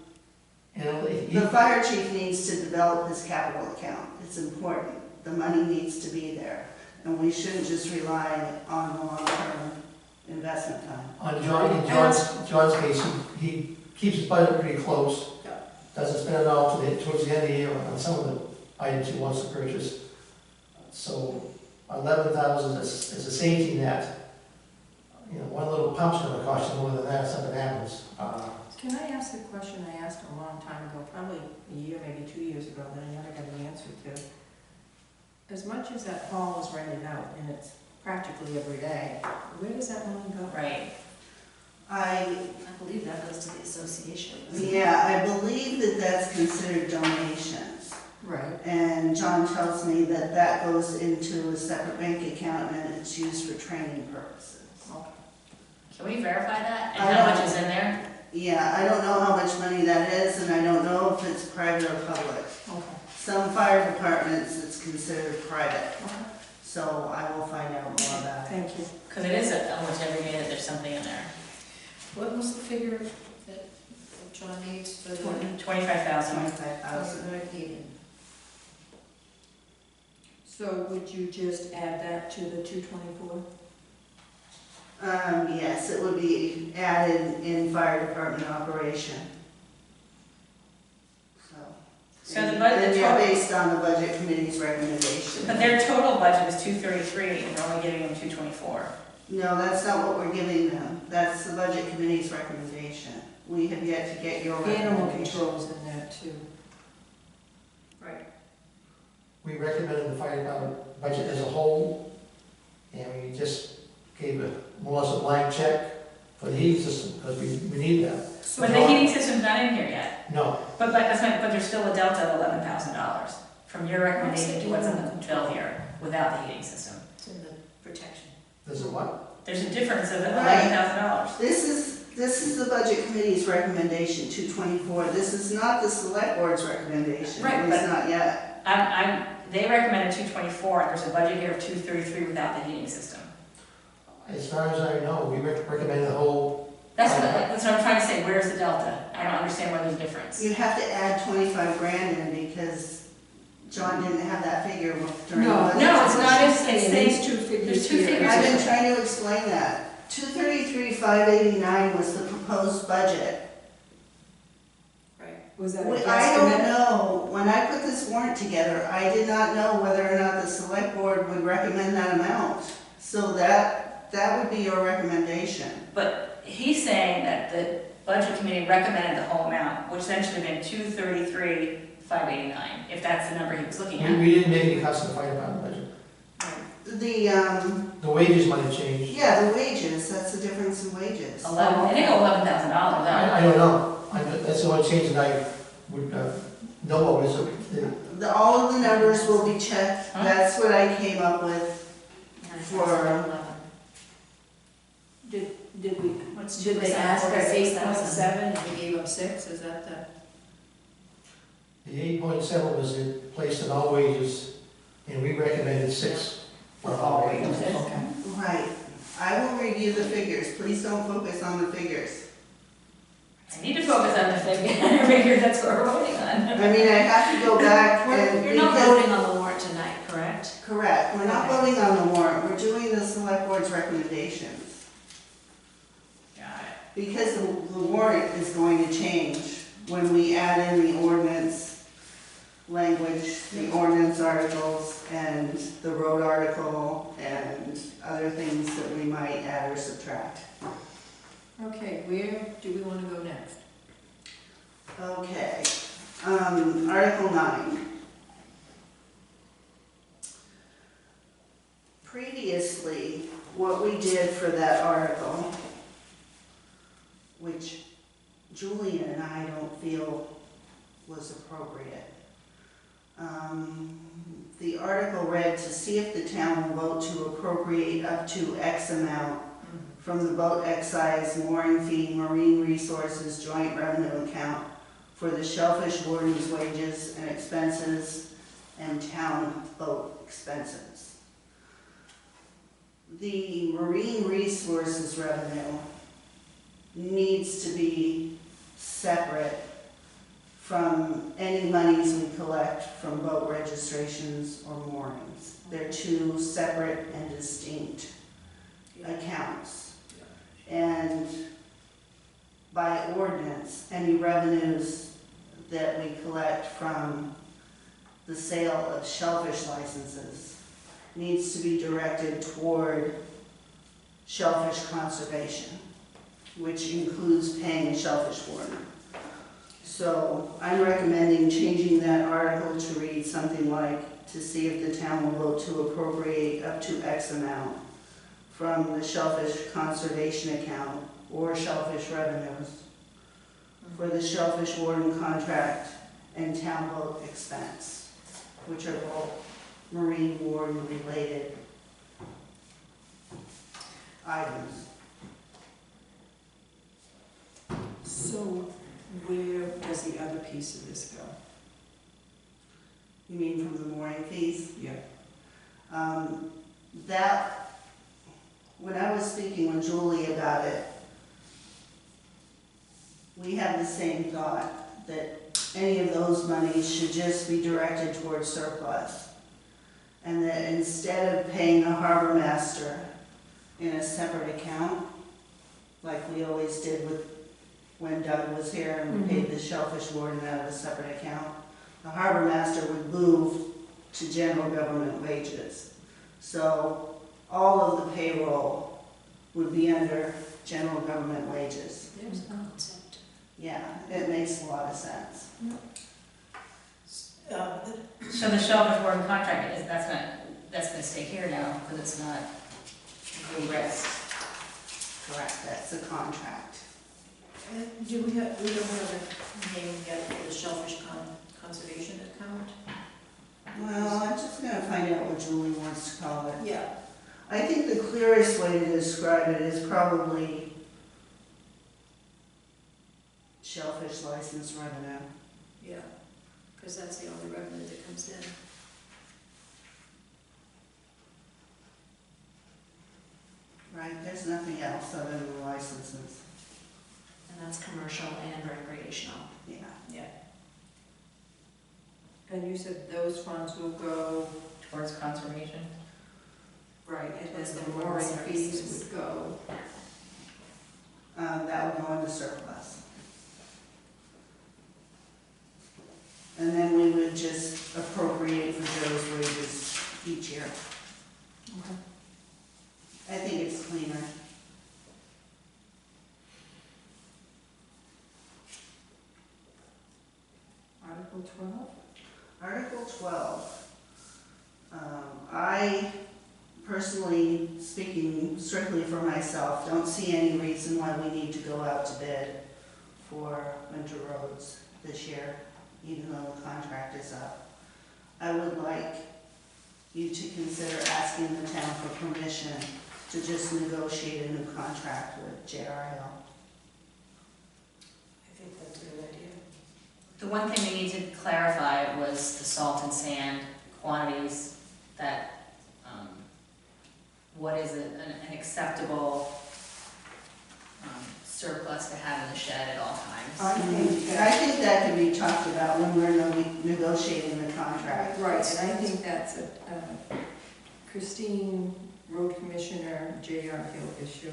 The fire chief needs to develop his capital account. It's important. The money needs to be there. And we shouldn't just rely on the long-term investment time. on John's case, he keeps his budget pretty close. Yeah. Doesn't spend it all towards the end of the year on some of the items he wants to purchase. So 11,000 is a safety net. You know, one little pump's gonna cost you more than that if something happens. Can I ask a question I asked a long time ago, probably a year, maybe 2 years ago, that I never got an answer to? As much as that hall is rented out, and it's practically every day, where does that money go? Right. I believe that goes to the association. Yeah, I believe that that's considered donations. Right. And John tells me that that goes into a separate bank account and it's used for training purposes. Can we verify that? And I how don't- much is in there? Yeah, I don't know how much money that is and I don't know if it's private or public. Okay. Some fire departments, it's considered private, Okay. so I will find out more about it. Thank you. Because it is almost every day that there's something in there. What was the figure that John needs for the 25,000. 25,000. heating? So would you just add that to the 224? Yes, it would be added in fire department operation. So the And budget they're total, based on the budget committee's recommendation. but their total budget is 233, and we're only giving them 224. No, that's not what we're giving them. That's the budget committee's recommendation. We have yet to get your Animal recommendation. control's in there too. Right. We recommended the fire department budget as a whole, and we just gave it more or less a blank check for the heating system, because we need that. So But the heating system's not in here yet. No, But there's still a delta of $11,000 from your recommendation to what's in the bill here without the heating system. It's in the protection. there's a what? There's a difference of Right. $11,000. This is the budget committee's recommendation, 224. This is not the select board's recommendation. Right, It's but- not yet. They recommended 224, and there's a budget here of 233 without the heating system. As far as I know, we recommended the whole, That's what I'm trying to say, where's the delta? I don't understand where there's a difference. You have to add 25 grand in because John didn't have that figure during the No, budget. No, it's not, it's saying saying, these two figures there's two here. figures. I've been trying to explain that. 233,589 was the proposed budget. Was that a I don't guesstimate? know, when I put this warrant together, I did not know whether or not the select board would recommend that amount. So that would be your recommendation. But he's saying that the budget committee recommended the whole amount, which then should have been 233,589, if that's the number he was looking at. We didn't make any cuts to the fire department budget. The wages might have changed. Yeah, the wages, that's the difference in wages. They didn't go $11,000 out. I don't know. That's the only change that I would know what was. All of the numbers will be checked, Huh? that's what I came up with. Did What's did they 2% ask for over 8.7 6,000? and we gave them 6, is that The 8.7 was placed in all wages, and we recommended 6 for all wages. Okay. Right, I will review the figures, please don't focus on the figures. I need to focus on the figure, that's what we're voting on. I mean, I have to go back and. You're not because- voting on the warrant tonight, correct? Correct, we're not voting on the warrant, we're doing the select board's recommendations. Got it. Because the warrant is going to change when we add in the ordinance language, the ordinance articles, and the road article, and other things that we might add or subtract. Okay, where do we want to go next? Okay, Article 9. Previously, what we did for that article, which Julia and I don't feel was appropriate. The article read, to see if the town will vote to appropriate up to X amount from the boat excise, mooring fee, marine resources joint revenue account for the shellfish warden's wages and expenses and town boat expenses. The marine resources revenue needs to be separate from any monies we collect from boat registrations or moorings. They're two separate and distinct accounts. And by ordinance, any revenues that we collect from the sale of shellfish licenses needs to be directed toward shellfish conservation, which includes paying a shellfish warden. So I'm recommending changing that article to read something like, to see if the town will vote to appropriate up to X amount from the shellfish conservation account or shellfish revenues for the shellfish warden contract and town boat expense, which are both marine warden related items. So where does the other piece of this go? You mean from the mooring fees? Yeah. When I was speaking with Julie about it, we have the same thought, that any of those monies should just be directed towards surplus. And that instead of paying the harbor master in a separate account, like we always did when Doug was here and we paid the shellfish warden out of a separate account, the harbor master would move to general government wages. So all of the payroll would be under general government wages. There's a concept. Yeah, it makes a lot of sense. So the shellfish warden contract, that's gonna stay here now, because it's not regressed. Correct, that's a contract. We don't have a name yet for the shellfish conservation account? Well, I'm just gonna find out what Julie wants to call it. Yeah. I think the clearest way to describe it is probably shellfish license revenue. Yeah, because that's the only revenue that comes in. Right, there's nothing else other than the licenses. And that's commercial and recreational. Yeah. And you said those funds will go, Towards conservation? right, and Towards then the the mooring mooring fees services. would go. That would go into surplus. just appropriate for Joe's wages each year. Okay. I think it's cleaner. Article 12? Article 12. I personally, speaking strictly for myself, don't see any reason why we need to go out to bid for winter roads this year, even though the contract is up. I would like you to consider asking the town for permission to just negotiate a new contract with J.R. Hill. I think that's a good idea. The one thing we need to clarify was the salt and sand quantities that, what is an acceptable surplus to have in the shed at all times? I think that can be talked about when we're negotiating the contract. Right, and I think that's a Christine, road commissioner, J.R. Hill issue.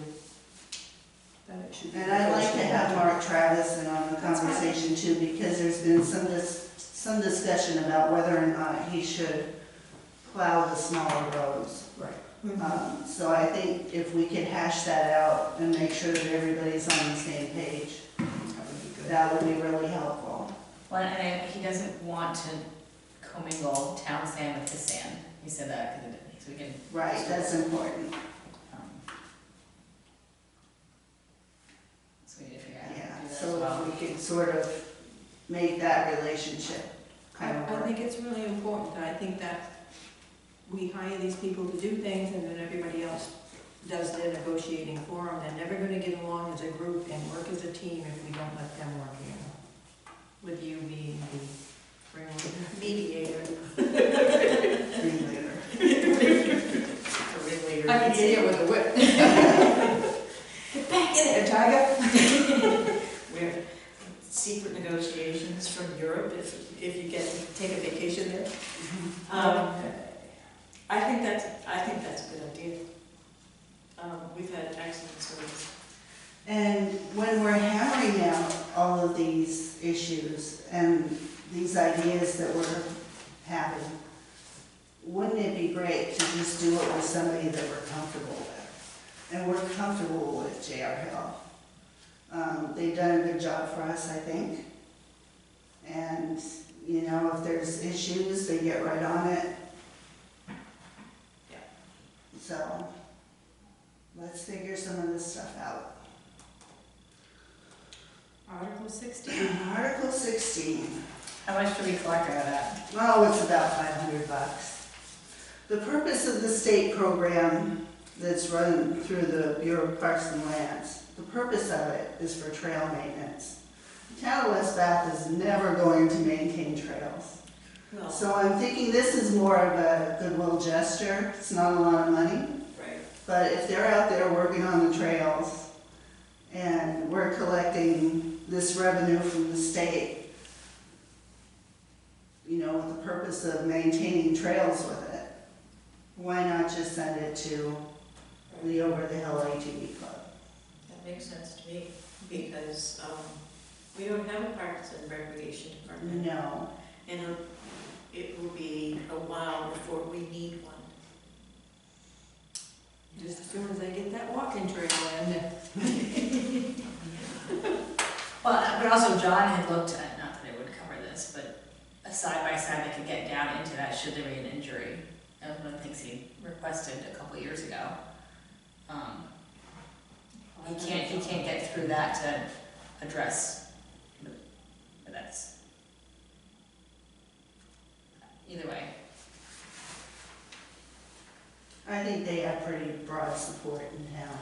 That it should be. And I'd like to have Mark Travis in on the conversation too, because there's been some discussion about whether or not he should plow the smaller roads. Right. So I think if we could hash that out and make sure that everybody's on the same page, That would be good. that would be really helpful. Well, and he doesn't want to commingle town sand with his sand. He said that because we can. Right, that's important. So we need to figure out how to Yeah, do that as so well. if we could sort of make that relationship kind of I work. think it's really important. I think that we hire these people to do things and then everybody else does their negotiating for them. They're never gonna get along as a group and work as a team if we don't let them work together. With you being the Mediator. Later. I can see it with a whip. Get back in there, Tiger. We're secret negotiations from Europe if you get to take a vacation there. I think that's a good idea. We've had excellent service. And when we're hammering out all of these issues and these ideas that we're having, wouldn't it be great to just do it with somebody that we're comfortable with? And we're comfortable with J.R. Hill. They've done a good job for us, I think. And, you know, if there's issues, they get right on it. Yeah. So, let's figure some of this stuff out. Article 16. Article 16. How much do we collect out of that? Oh, it's about $500. The purpose of the state program that's run through the Bureau of Parks and Lands, the purpose of it is for trail maintenance. The town of West Bath is never going to maintain trails. Well, So I'm thinking this is more of a goodwill gesture. It's not a lot of money. right. But if they're out there working on the trails and we're collecting this revenue from the state, you know, with the purpose of maintaining trails with it, why not just send it to the Over the Hill ATV Club? That makes sense to me because we don't have a Parks and Recreation Department. No. And it will be a while before we need one. Just as soon as I get that walking trail in. Well, but also John had looked at, not that it would cover this, but a side-by-side that could get down into that should there be an injury. That was one of the things he requested a couple years ago. He can't get through that to address, but that's, either way. I think they have pretty broad support in town.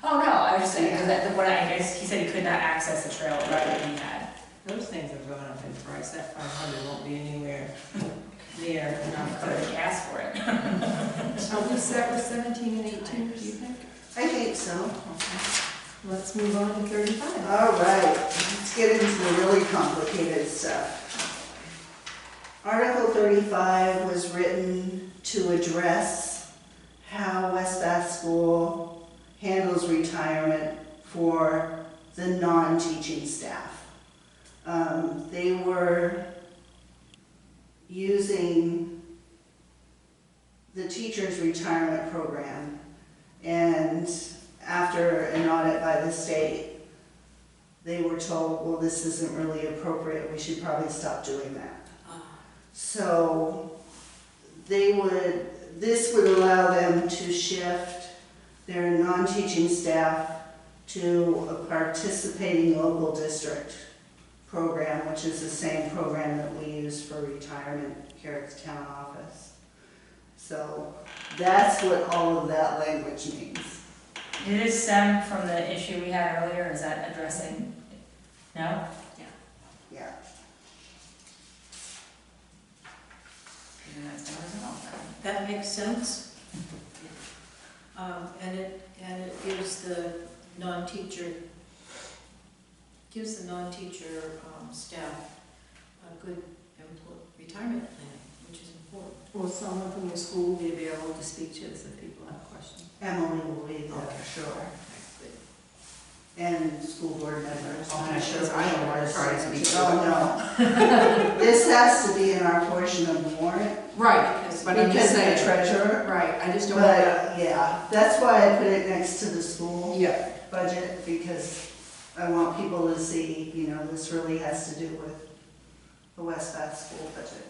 Oh, no, I was just saying, because what I guess, he said he could not access the trail that he had. Those things have gone up in price. That 500 won't be anywhere near enough Could have to. asked for it. Are we set with 17 and 18, do you think? I think so. Okay. Let's move on to 35. All right, let's get into the really complicated stuff. Article 35 was written to address how West Bath School handles retirement for the non-teaching staff. They were using the teacher's retirement program, and after an audit by the state, they were told, well, this isn't really appropriate, we should probably stop doing that. So this would allow them to shift their non-teaching staff to a participating local district program, which is the same program that we use for retirement here at the town office. So that's what all of that language means. Did it stem from the issue we had earlier? Is that addressing? No? Yeah. Maybe that's not at all then. That makes sense. And it gives the non-teacher, staff a good retirement plan, which is important. Will someone from your school be available to speak to us if people have questions? Emily will be there, sure. And school board members. I'm sure. I don't want to try to speak. Oh, no. This has to be in our portion of the warrant. Right, but I'm Because just of the saying. treasurer. Right, I just don't want to. But, yeah, that's why I put it next to the school Yeah. budget, because I want people to see, you know, this really has to do with the West Bath school budget.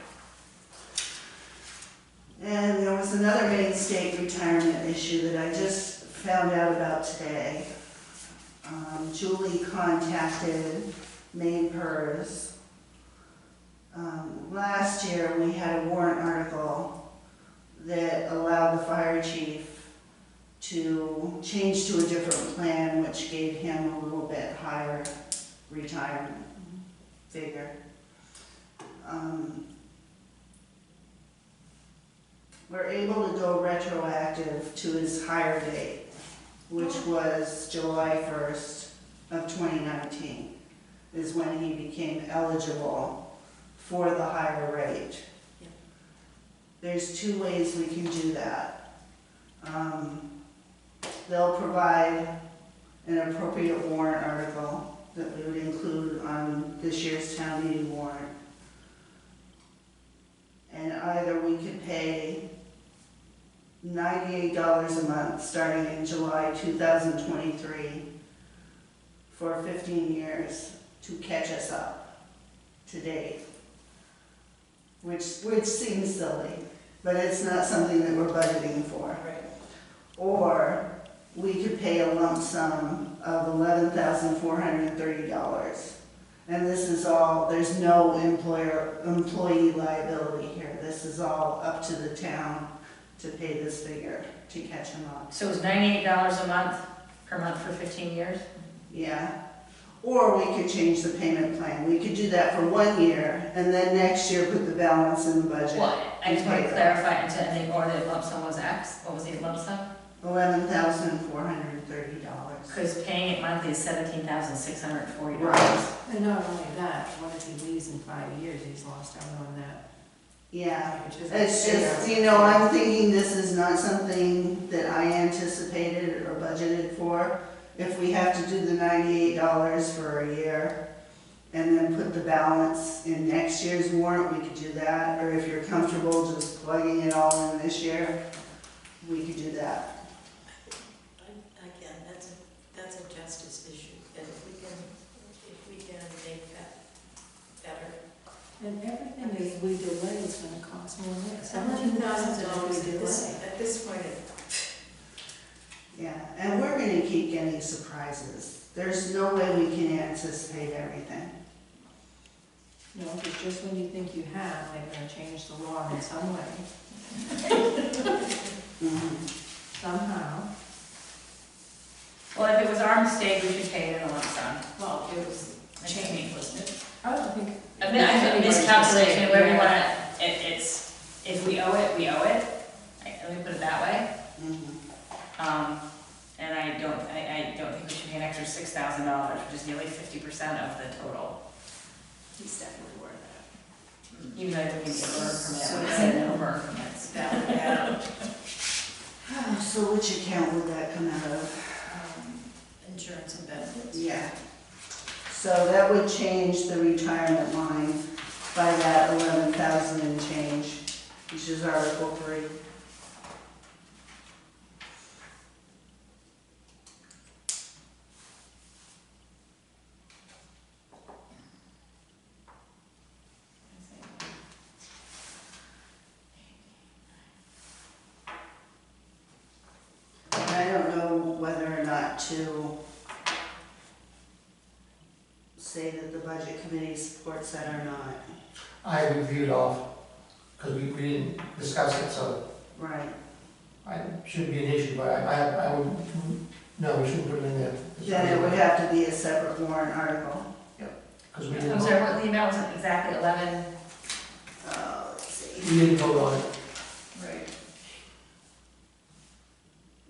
And there was another Maine State retirement issue that I just found out about today. Julie contacted Maine PERS. Last year, we had a warrant article that allowed the fire chief to change to a different plan, which gave him a little bit higher retirement figure. We're able to go retroactive to his higher date, which was July 1st of 2019, is when he became eligible for the higher rate. Yeah. There's two ways we can do that. They'll provide an appropriate warrant article that we would include on this year's town meeting warrant. And either we could pay $98 a month starting in July 2023 for 15 years to catch us up to date, which seems silly, but it's not something that we're budgeting for. Right. Or we could pay a lump sum of $11,430. And this is all, there's no employee liability here. This is all up to the town to pay this figure to catch them up. So it's $98 a month, per month for 15 years? Yeah. Or we could change the payment plan. We could do that for 1 year and then next year put the balance in the budget. Well, I just want to clarify, or the lump sum was X, what was the lump sum? $11,430. Because paying it monthly is $17,640. Right. And not only that, what if he leaves in 5 years, he's lost out on that. Yeah. Which is It's just, you know, I'm thinking this is not something that I anticipated or budgeted for. If we have to do the $98 for a year and then put the balance in next year's warrant, we could do that. Or if you're comfortable just plugging it all in this year, we could do that. Again, that's a justice issue, and if we can make that better. And everything is we delay is gonna cost more than that. $17,000 at this point. Yeah, and we're gonna keep getting surprises. There's no way we can anticipate everything. No, because just when you think you have, they're gonna change the law in some way, somehow. Well, if it was our mistake, we should pay it in a lump sum. Well, it was changed, wasn't it? I don't think. I miscalculation, whatever you wanna, it's, if we owe it, we owe it. Let me put it that way. And I don't think we should pay an extra $6,000, which is nearly 50% of the total. He's definitely worth Even though it would be a burn permit, I would say no burn permits. So which account would that come out of? Insurance and benefits. Yeah. So that would change the retirement line by that 11,000 and change, which is Article 3. And I don't know whether or not to say that the budget committee supports that or not. I reviewed off, because we didn't discuss it, so Right. I shouldn't be an issue, but I would, no, we shouldn't put it in there. Then it would have to be a separate warrant article. Because we I'm didn't, sorry, what the amount was exactly 11? Let's see, we didn't vote on it. Right.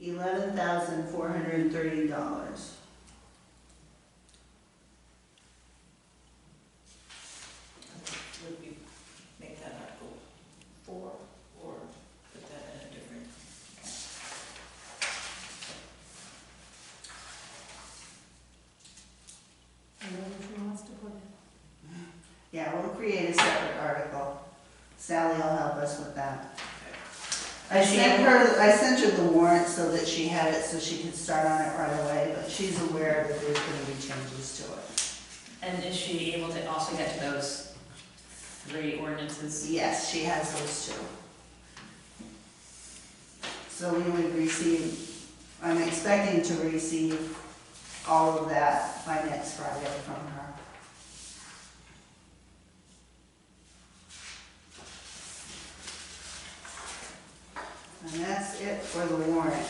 $11,430. Would we make that Article 4 or put that in a different? Who wants to put it? Yeah, we'll create a separate article. Sally will help us with that. I sent her the warrant so that she had it, so she could start on it right away, but she's aware that there's gonna be changes to it. And is she able to also get to those 3 ordinances? Yes, she has those two. So we would receive, I'm expecting to receive all of that by next Friday from her. And that's it for the warrant.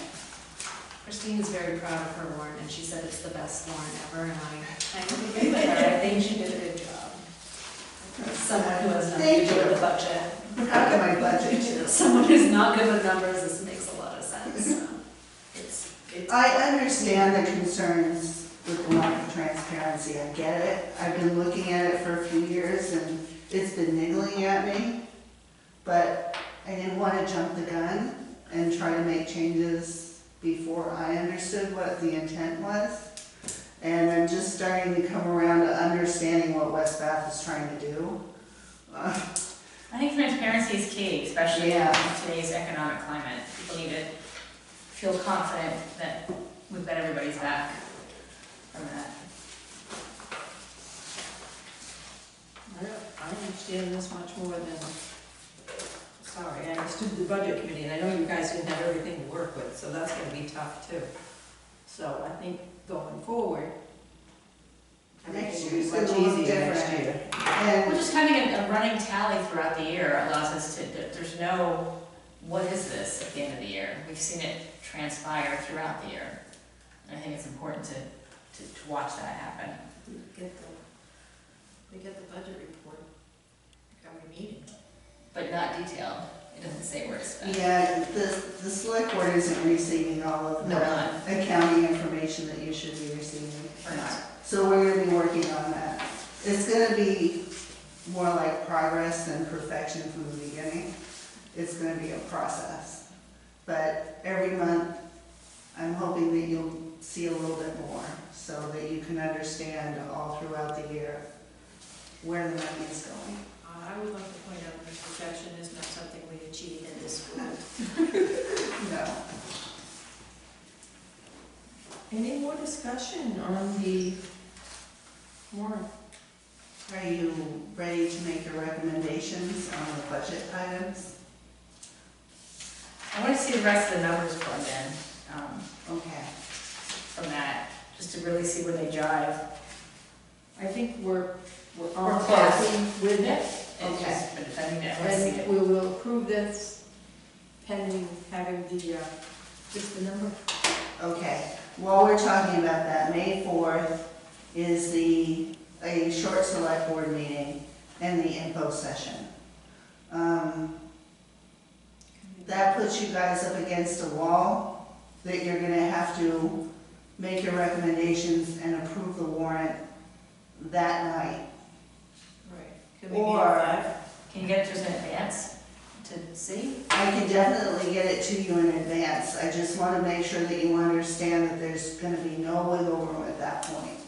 Christine is very proud of her warrant, and she said it's the best warrant ever, and I agree with her. I think she did a good job. As someone who has nothing to do with the budget. Proud of my budget too. Someone who's not good with numbers, this makes a lot of sense, so. It's I understand the concerns with the lack of transparency, I get it. I've been looking at it for a few years and it's been niggling at me. But I didn't want to jump the gun and try to make changes before I understood what the intent was. And I'm just starting to come around to understanding what West Bath is trying to do. I think transparency is key, especially in today's economic climate. People need to feel confident that we've got everybody's back from that. I understand this much more than, sorry, I understood the budget committee, and I know you guys didn't have everything to work with, so that's gonna be tough too. So I think going forward, Next everything will year's be much gonna look easier next different. year. And Well, just having a running tally throughout the year allows us to, there's no, what is this at the end of the year? We've seen it transpire throughout the year. And I think it's important to watch that happen. we get the budget report every meeting. But not detailed. It doesn't say where it's spent. yeah, the select board isn't receiving all of No, the not. accounting information that you should be receiving. Or not. So we're gonna be working on that. It's gonna be more like progress than perfection from the beginning. It's gonna be a process. But every month, I'm hoping that you'll see a little bit more, so that you can understand all throughout the year where the money is going. I would like to point out that perfection is not something we achieve in this school. No. Any more discussion on the warrant? Are you ready to make your recommendations on the budget items? I want to see the rest of the numbers plugged in Okay. from that, just to really see where they jive. I think we're all We're close. happy with it, And Okay. just, but I think that, I want to see and it. we will approve this pending having the, just the number. Okay, while we're talking about that, May 4th is a short select board meeting and the info session. That puts you guys up against a wall that you're gonna have to make your recommendations and approve the warrant that night. Right. Can we meet Or- at 5? Can you get it to us in advance to see? I can definitely get it to you in advance, I just wanna make sure that you understand that there's gonna be no wiggle room at that point.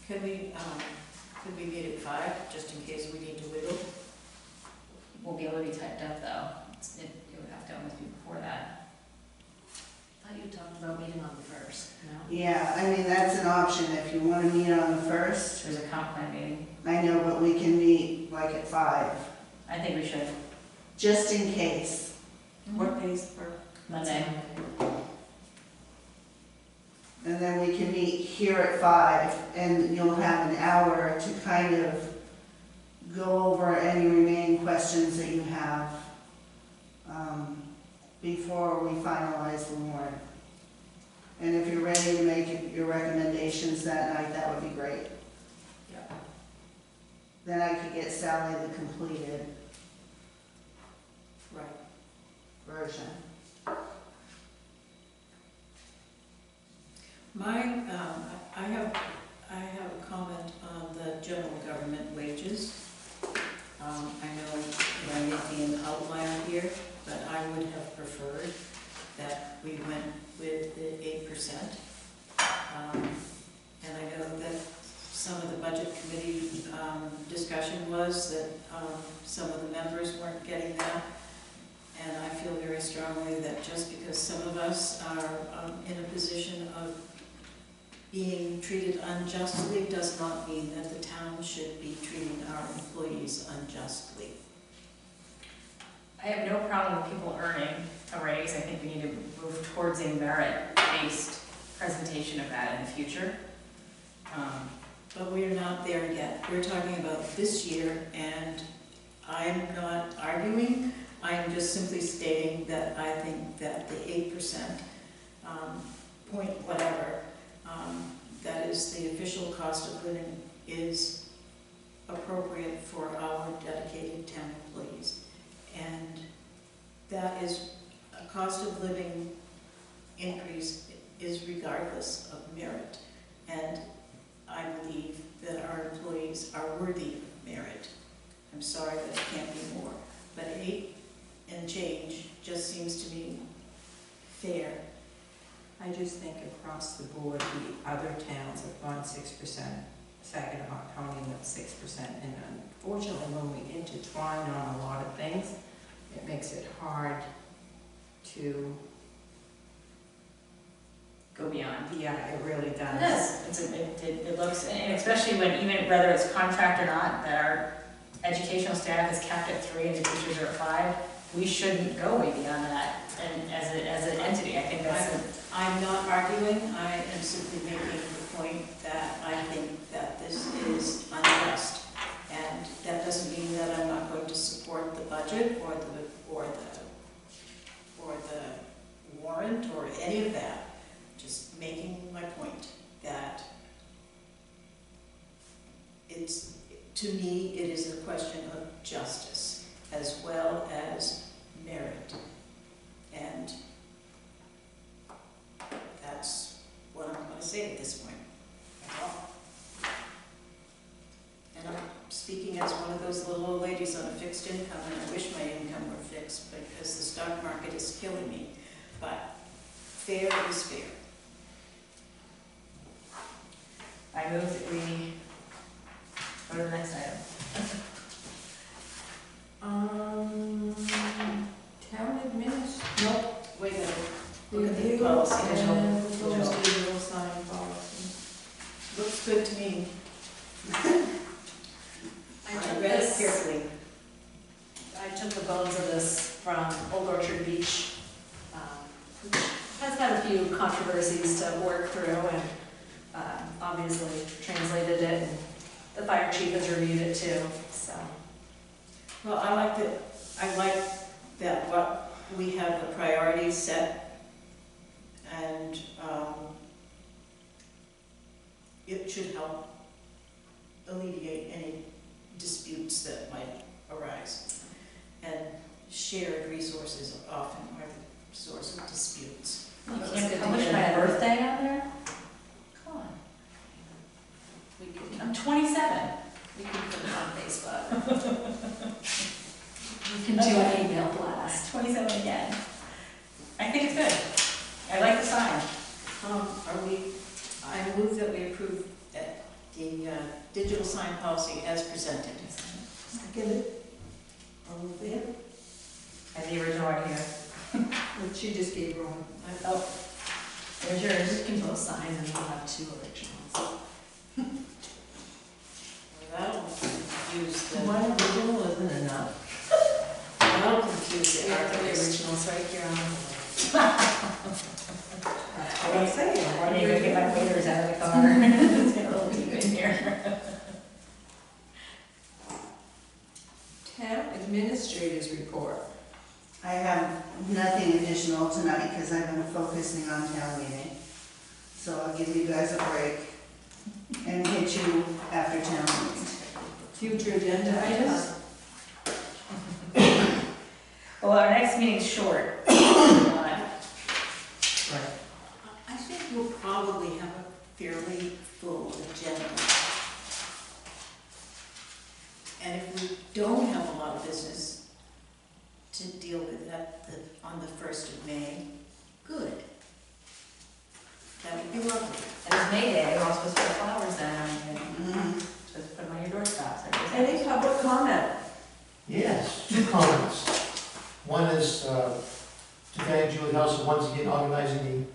Could we meet at 5, just in case we need to wiggle? will be able to be typed up though. It would have to almost be before that. I thought you talked about meeting on the first, no? Yeah, I mean, that's an option if you want to meet on the first. There's a comp plan meeting. I know, but we can meet like at 5, I think we should. just in case. What days for? Monday. And then we can meet here at 5, and you'll have an hour to kind of go over any remaining questions that you have before we finalize the warrant. And if you're ready to make your recommendations that night, that would be great. Yeah. Then I could get Sally the completed Right. version. I have a comment on the general government wages. I know that I may be an outlier here, but I would have preferred that we went with the 8%. And I know that some of the budget committee discussion was that some of the members weren't getting that. And I feel very strongly that just because some of us are in a position of being treated unjustly does not mean that the town should be treating our employees unjustly. I have no problem with people earning a raise. I think we need to move towards a merit-based presentation of that in the future. But we're not there yet. We're talking about this year, and I'm not arguing. I'm just simply stating that I think that the 8% point whatever, that is the official cost of living, is appropriate for our dedicated town employees. And that is a cost of living increase is regardless of merit. And I believe that our employees are worthy of merit. I'm sorry that it can't be more, but 8 and change just seems to me fair. I just think across the board, the other towns have gone 6%, Saginaw County went 6%, and unfortunately, when we intertwine on a lot of things, it makes it hard to, Go beyond. yeah, it really It does. is. It looks, and especially when, even whether it's contract or not, that our educational staff is capped at 3 and the teachers are at 5, we shouldn't go way beyond that. And as an entity, I think I'm not arguing, I am simply making the point that I think that this is unjust. And that doesn't mean that I'm not going to support the budget or the warrant or any of that. Just making my point that it's, to me, it is a question of justice as well as merit. And that's what I'm going to say at this point. That's all. And I'm speaking as one of those little old ladies on a fixed income, and I wish my income were fixed because the stock market is killing me. But fair is fair. I move that we go to the next item. Town administration. Nope, wait a minute. Look at the Review policy. and Digital. digital sign policy. Looks good to me. I I took read it this, carefully. I took the bones of this from Old Orchard Beach, which has had a few controversies to work through, and obviously translated it, and the fire chief has reviewed it too, so. Well, I like that what we have the priorities set, and it should help alleviate any disputes that might arise. And shared resources often are the source of disputes. You It's can't good to publish get my it. birthday on there? Come on. I'm 27. We can put it on Facebook. We can do an email blast. 27 again. I think it's good. I like the sign. I move that we approve the digital sign policy as presented. Second. All there? I have the original right here. Well, she just gave her one. Oh, there's yours. You can both sign and we'll have two originals. That'll confuse the, One original isn't enough. that'll confuse the The archivist. originals right here on That's what I'm saying. I need to get my waiters out of the car. It's getting a little deep in here. Town administrators report. I have nothing additional tonight because I've been focusing on town meeting. So I'll give you guys a break and hit you after town meeting. Future agenda items? Well, our next meeting's short. I think we'll probably have a fairly full agenda. And if we don't have a lot of business to deal with on the 1st of May, good. That would be lovely. And it's May Day, we're all supposed to put flowers down, and Mhm. supposed to put them on your doorstops. Any public comment? Yes, 2 comments. One is to thank Julie House for once again organizing the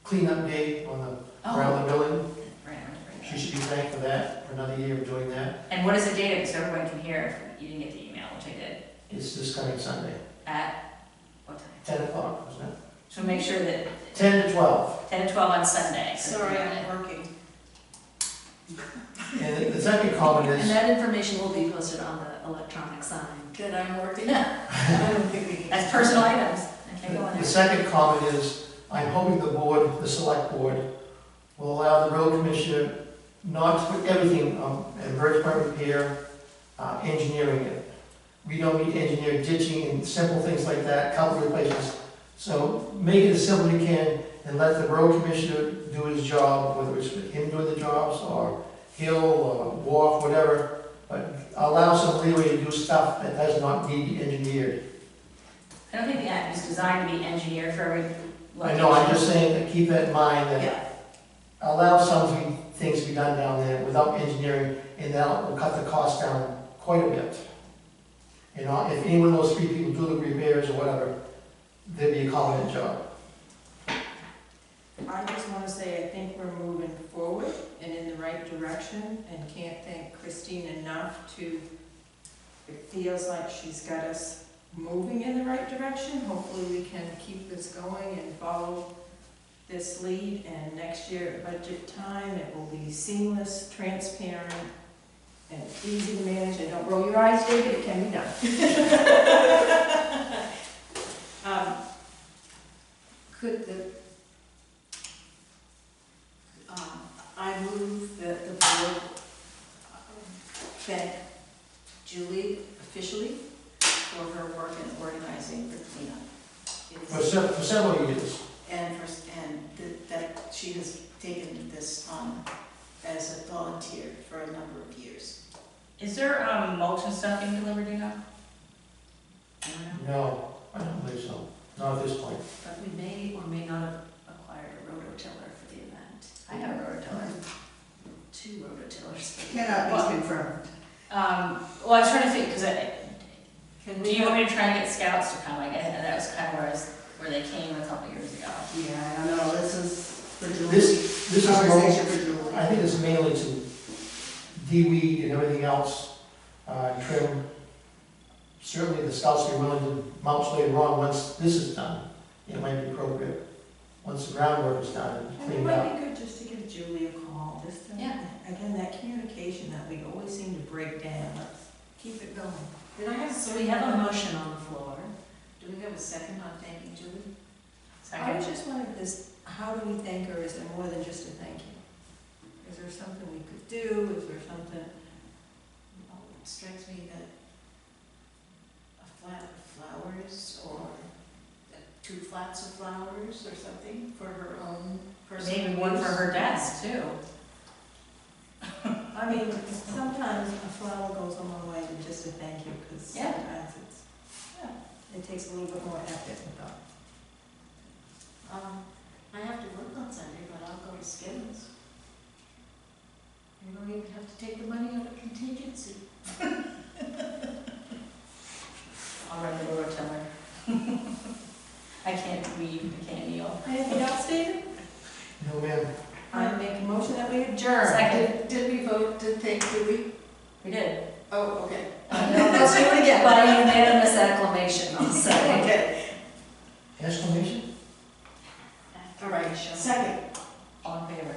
cleanup day on the, around the building. Right. She should be thanked for that, for another year of doing that. And what is the date, so everyone can hear if you didn't get the email, which I did, It's this coming Sunday, at what time? 10 o'clock, wasn't it? So make sure that 10 to 12. 10 to 12 on Sunday. Sorry, I'm working. And the second comment And is, that information will be posted on the electronic sign. That I'm working? I don't think we can. That's personal items. I can't go on the there. second comment is, I'm hoping the board, the select board, will allow the road commissioner not to put everything in bridge part repair, engineering it. We don't need engineer ditching and simple things like that, couple replacements. So make it as simple as you can and let the road commissioner do his job, whether it's him doing the jobs or Hill or Wharf, whatever. But allow some leeway to do stuff that does not need to be engineered. I don't think the app is designed to be engineered for every I know, I'm just saying that keep that in mind, that Yeah, allow some things to be done down there without engineering, and that will cut the cost down quite a bit. You know, if any one of those 3 people do the repairs or whatever, there'd be a competent job. I just want to say I think we're moving forward and in the right direction, and can't thank Christine enough to, it feels like she's got us moving in the right direction. Hopefully we can keep this going and follow this lead, and next year at budget time, it will be seamless, transparent, and easy to manage. And don't roll your eyes, David, it can be done. could I move that the board thank Julie officially for her work in organizing the cleanup. It is- For several years. And that she has taken this on as a volunteer for a number of years. Is there mulch and stuff being delivered, you know? I don't know. No, I don't believe so. Not at this point. But we may or may not have acquired a rototiller for the event. I have a rototiller. 2 rototillers. Cannot Well- be confirmed. Well, I was trying to think, because Can do you want me to try and get scouts to come? Like, and that was kind of where they came a couple years ago. Yeah, I don't know, this is for Julie. This is Conversation more, for Julie. I think it's mainly to de-weed and everything else, trim. Certainly the scouts will be willing to mulch later on once this is done. It might be appropriate, once the groundwork is done and And it cleaned up. might be good just to give Julie a call, just to, Yeah. again, that communication that we always seem to break down, let's keep it going. Did I have, So we have a motion on the floor. do we have a second on thanking Julie? I was Second. just wondering, how do we thank her, is there more than just a thank you? Is there something we could do, is there something? Oh, it strikes me that a flat of flowers or 2 flats of flowers or something for her own personal use. Maybe one for her desk, too. I mean, sometimes a flower goes a long way than just a thank you, because Yeah. sometimes it takes a little bit more effort and thought. I have to work on Sunday, but I'll go to Skittles. You don't even have to take the money out of contingency. I can't read, I can't kneel. Anything else, David? No, ma'am. I make a motion that we adjourn. Second. Did we vote to think, did we? We did. Oh, okay. Let's do it again. By unanimous acclamation, I'll say. Okay, Exclamation? all right, second. All in favor?